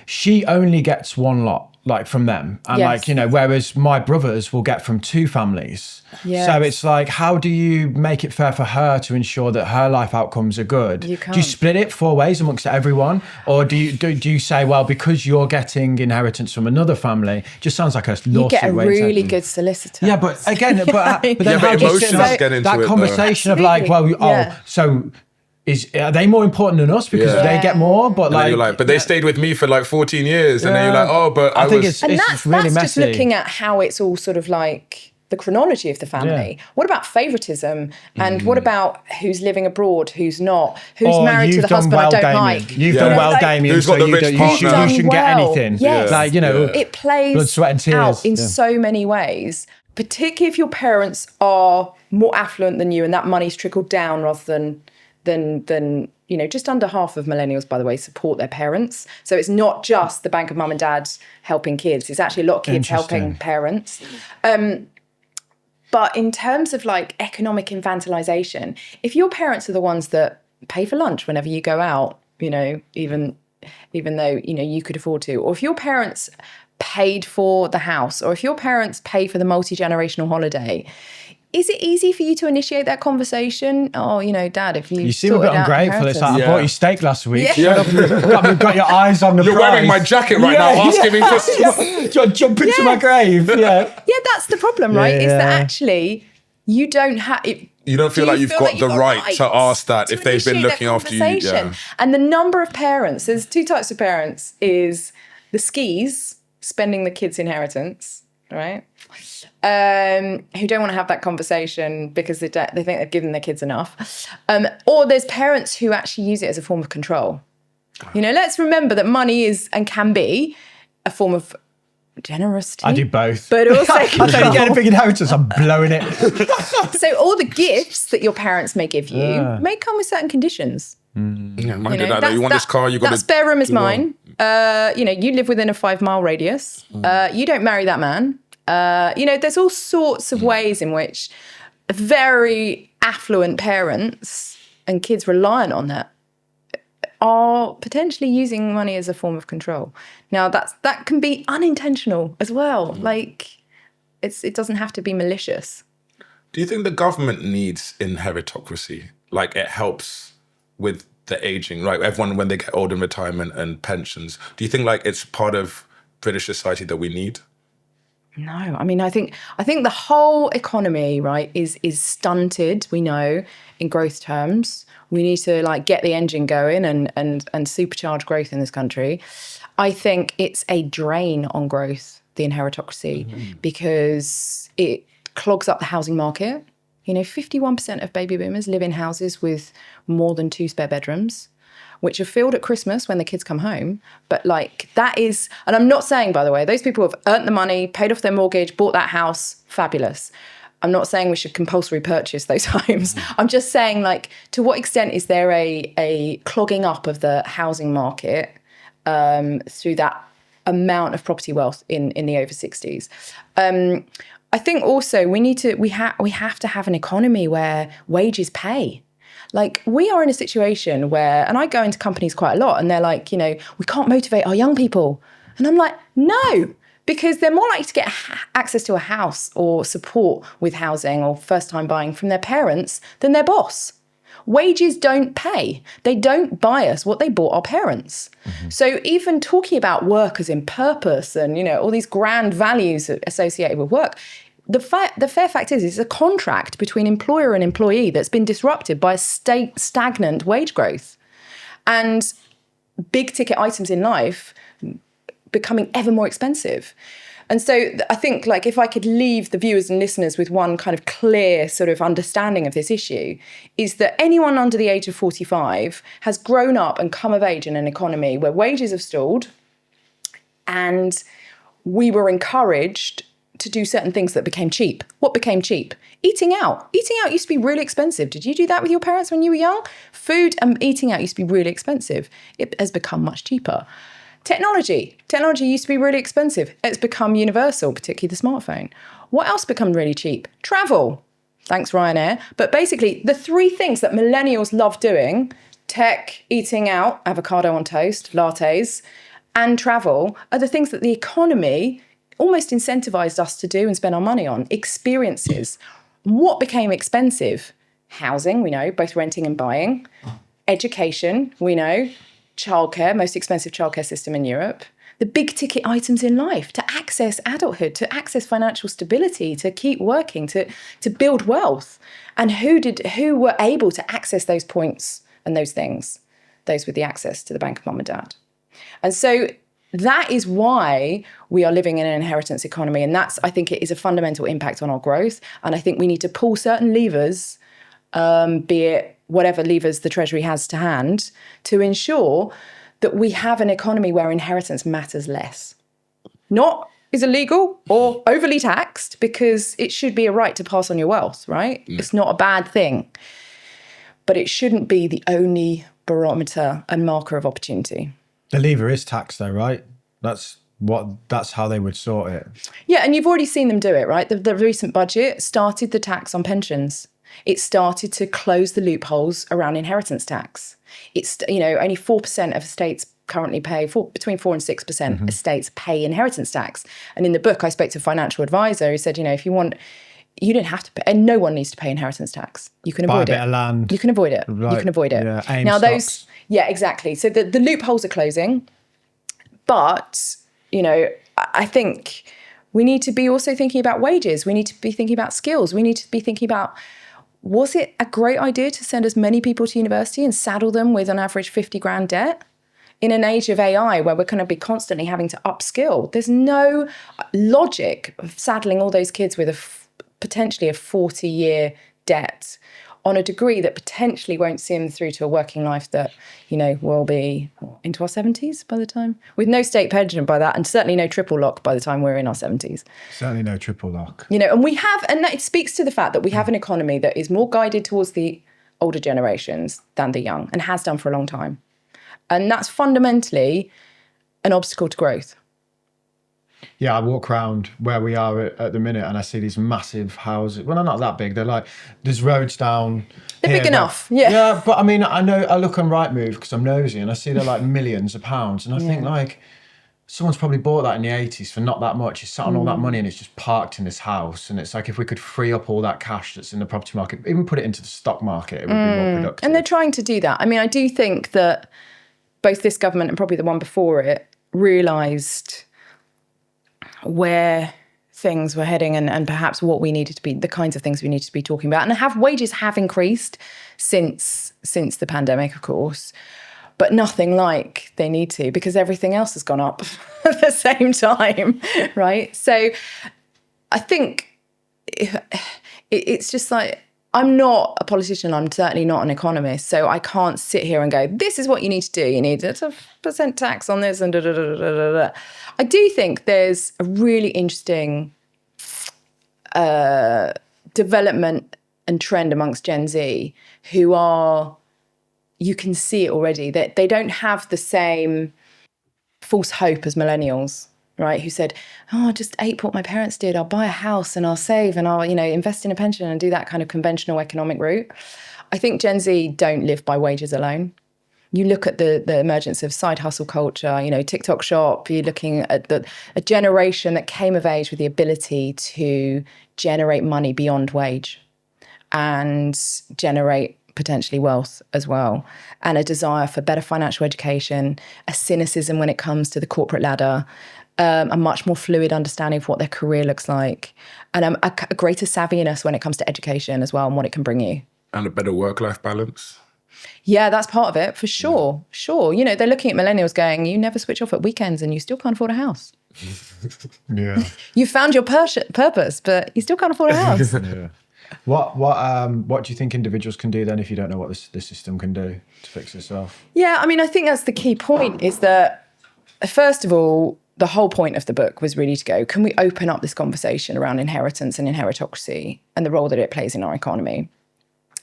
she only gets one lot, like from them. And Yes. like, you know, whereas my brothers will get from two families. Yes. So it's like, how do you make it fair for her to ensure that her life outcomes are good? You Do you can't. split it 4 ways amongst everyone? Or do you say, well, because you're getting inheritance from another family, it just sounds like a lawsuit. You get a waiting. really good solicitor. Yeah, but again, but then Yeah, how but do you emotions sit get into that it, though. conversation of like, well, Yeah. so are they more important than us because Yeah. they get more? But And then you're like, but they stayed with me for like 14 years. And then you're like, oh, but I think was... And it's that's really just messy. looking at how it's all sort of like the chronology of the family. Yeah. What about favoritism? And what about who's living abroad, who's not, who's Or married to you've the done husband well, I don't Damien. like? You've Yeah. done well, Like, Damien. Who's got so the rich you partner? shouldn't get Well, anything. yes. Like, you know, It plays blood, sweat and tears. out in Yeah. so many ways, particularly if your parents are more affluent than you and that money's trickled down rather than you know, just under half of millennials, by the way, support their parents. So it's not just the bank of mum and dad helping kids. It's actually a lot of kids helping Interesting. parents. But in terms of like economic infantilization, if your parents are the ones that pay for lunch whenever you go out, you know, even though, you know, you could afford to, or if your parents paid for the house, or if your parents pay for the multi-generational holiday, is it easy for you to initiate that conversation? Oh, you know, Dad, if you You seem a bit sorted out ungrateful. It's like, inheritance. I bought you steak last week. Yeah. You've got your eyes on the You're prize. wearing my jacket right now, asking me for... Do you want to jump into my grave? Yeah. Yeah, that's the problem, right? Is that Yeah. actually you don't have... You don't feel like you've got the right to ask that if they've been looking after you. Yeah. And the number of parents, there's two types of parents, is the skis, spending the kids' inheritance, right? Who don't want to have that conversation because they think they've given their kids enough. Or there's parents who actually use it as a form of control. You know, let's remember that money is and can be a form of generosity. I do both. But also I don't control. get a big inheritance. I'm blowing it. So all the gifts that your parents may give you Yeah. may come with certain conditions. Yeah, mine did that. You want this car, you got that to... spare room is mine. You live within a 5-mile radius. You don't marry that man. There's all sorts of ways in which very affluent parents and kids reliant on that are potentially using money as a form of control. Now, that can be unintentional as well. Like, it doesn't have to be malicious. Do you think the government needs inheritocracy? Like, it helps with the aging, right? Everyone, when they get old in retirement and pensions. Do you think, like, it's part of British society that we need? No, I mean, I think the whole economy, right, is stunted. We know in growth terms, we need to like get the engine going and supercharge growth in this country. I think it's a drain on growth, the inheritocracy, because it clogs up the housing market. 51% of baby boomers live in houses with more than 2 spare bedrooms, which are filled at Christmas when the kids come home. But like that is, and I'm not saying, by the way, those people have earned the money, paid off their mortgage, bought that house, fabulous. I'm not saying we should compulsory purchase those homes. I'm just saying, like, to what extent is there a clogging up of the housing market through that amount of property wealth in the over 60s? I think also we have to have an economy where wages pay. Like, we are in a situation where, and I go into companies quite a lot and they're like, we can't motivate our young people. And I'm like, no, because they're more likely to get access to a house or support with housing or first time buying from their parents than their boss. Wages don't pay. They don't buy us what they bought our parents. Mm-hmm. So even talking about work as in purpose and, all these grand values associated with work, the fair fact is it's a contract between employer and employee that's been disrupted by stagnant wage growth and big ticket items in life becoming ever more expensive. And so I think, like, if I could leave the viewers and listeners with one kind of clear sort of understanding of this issue, is that anyone under the age of 45 has grown up and come of age in an economy where wages have stalled and we were encouraged to do certain things that became cheap. What became cheap? Eating out. Eating out used to be really expensive. Did you do that with your parents when you were young? Food and eating out used to be really expensive. It has become much cheaper. Technology used to be really expensive. It's become universal, particularly the smartphone. What else become really cheap? Travel. Thanks, Ryanair. But basically, the 3 things that millennials love doing, tech, eating out, avocado on toast, lattes, and travel, are the things that the economy almost incentivized us to do and spend our money on. Experiences. What became expensive? Housing, we know, both renting and buying. Education, we know. Childcare, most expensive childcare system in Europe. The big ticket items in life, to access adulthood, to access financial stability, to keep working, to build wealth. And who were able to access those points and those things? Those with the access to the bank of mum and dad. And so that is why we are living in an inheritance economy. And I think it is a fundamental impact on our growth. And I think we need to pull certain levers, be it whatever levers the Treasury has to hand, to ensure that we have an economy where inheritance matters less. Not is illegal or overly taxed, because it should be a right to pass on your wealth, right? Mm. It's not a bad thing. But it shouldn't be the only barometer and marker of opportunity. The lever is tax though, right? That's how they would sort it. Yeah, and you've already seen them do it, right? The recent budget started the tax on pensions. It started to close the loopholes around inheritance tax. It's, only 4% of estates currently pay, between 4 and 6% estates pay inheritance tax. And in the book, I spoke to a financial advisor who said, if you want, you don't have to pay, and no one needs to pay inheritance tax. You can avoid it. Buy a bit of land. You can avoid it. Right. You can avoid it. Yeah, now stocks. Yeah, exactly. So the loopholes are closing, but, I think we need to be also thinking about wages. We need to be thinking about skills. We need to be thinking about, was it a great idea to send as many people to university and saddle them with on average 50 grand debt? In an age of AI where we're going to be constantly having to upskill, there's no logic of saddling all those kids with potentially a 40-year debt on a degree that potentially won't see them through to a working life that, will be into our 70s by the time, with no state pension by that, and certainly no triple lock by the time we're in our 70s. Certainly no triple lock. And we have, and that it speaks to the fact that we have an economy that is more guided towards the older generations than the young, and has done for a long time. And that's fundamentally an obstacle to growth. Yeah, I walk around where we are at the minute and I see these massive houses. Well, they're not that big. They're like, there's roads down. They're here, big enough, yeah. Yeah, but I mean, I look on Rightmove because I'm nosy and I see they're like millions of pounds. And I think like, someone's probably bought that in the 80s for not that much. It's sat on all that money and it's just parked in this house. And it's like, if we could free up all that cash that's in the property market, even put it into the stock market, it would be more productive. And they're trying to do that. I mean, I do think that both this government and probably the one before it realised where things were heading and perhaps what we needed to be, the kinds of things we needed to be talking about. And wages have increased since the pandemic, of course, but nothing like they need to, because everything else has gone up at the same time, right? So I think it's just like, I'm not a politician, I'm certainly not an economist, so I can't sit here and go, this is what you need to do. You need a 2% tax on this and da-da-da-da-da-da. I do think there's a really interesting development and trend amongst Gen Z who are, you can see it already, that they don't have the same false hope as millennials, right? Who said, oh, I'll just ape what my parents did. I'll buy a house and I'll save and I'll, invest in a pension and do that kind of conventional economic route. I think Gen Z don't live by wages alone. You look at the emergence of side hustle culture, TikTok shop, you're looking at a generation that came of age with the ability to generate money beyond wage and generate potentially wealth as well, and a desire for better financial education, a cynicism when it comes to the corporate ladder, a much more fluid understanding of what their career looks like, and a greater savviness when it comes to education as well and what it can bring you. And a better work-life balance. Yeah, that's part of it, for sure. Yeah. Sure. They're looking at millennials going, you never switch off at weekends and you still can't afford a house. Yeah. You found your purpose, but you still can't afford a house. Yeah. What do you think individuals can do then if you don't know what the system can do to fix itself? Yeah, I mean, I think that's the key point, is that, first of all, the whole point of the book was really to go, can we open up this conversation around inheritance and inheritocracy and the role that it plays in our economy?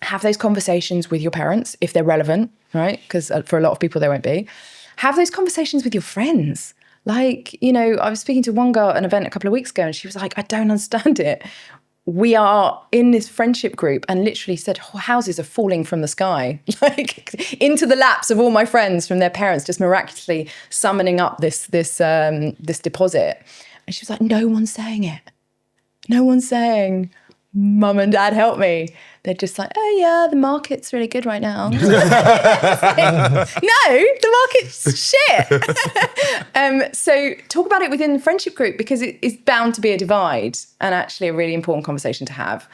Have those conversations with your parents if they're relevant, right? Because for a lot of people, they won't be. Have those conversations with your friends. Like, I was speaking to one girl at an event a couple of weeks ago and she was like, I don't understand it. We are in this friendship group and literally said houses are falling from the sky, like into the laps of all my friends from their parents, just miraculously summoning up this deposit. And she was like, no one's saying it. No one's saying, Mum and Dad, help me. They're just like, oh yeah, the market's really good right now. No, the market's shit. So talk about it within the friendship group, because it is bound to be a divide and actually a really important conversation to have.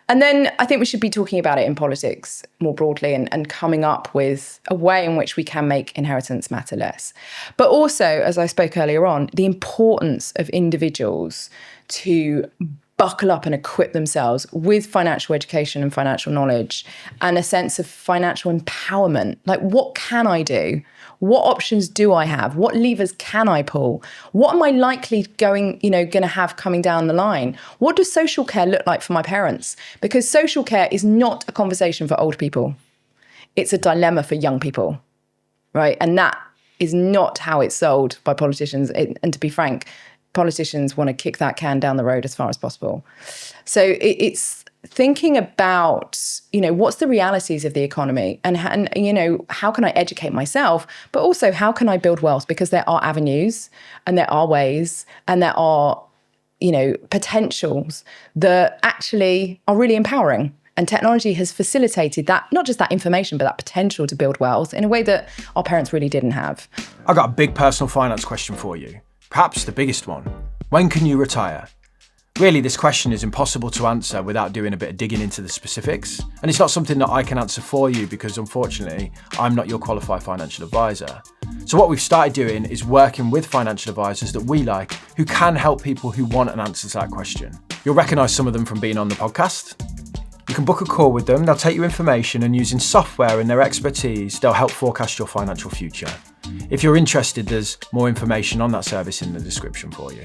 And then I think we should be talking about it in politics more broadly and coming up with a way in which we can make inheritance matter less. But also, as I spoke earlier on, the importance of individuals to buckle up and equip themselves with financial education and financial knowledge and a sense of financial empowerment. Like, what can I do? What options do I have? What levers can I pull? What am I likely going to have coming down the line? What does social care look like for my parents? Because social care is not a conversation for old people. It's a dilemma for young people, right? And that is not how it's sold by politicians. And to be frank, politicians want to kick that can down the road as far as possible. So it's thinking about, what's the realities of the economy and how can I educate myself, but also how can I build wealth? Because there are avenues and there are ways and there are, potentials that actually are really empowering. And technology has facilitated that, not just that information, but that potential to build wealth in a way that our parents really didn't have. I've got a big personal finance question for you. Perhaps the biggest one. When can you retire? Really, this question is impossible to answer without doing a bit of digging into the specifics. And it's not something that I can answer for you because, unfortunately, I'm not your qualified financial advisor. So what we've started doing is working with financial advisors that we like, who can help people who want an answer to that question. You'll recognise some of them from being on the podcast. You can book a call with them, they'll take your information, and using software and their expertise, they'll help forecast your financial future. If you're interested, there's more information on that service in the description for you.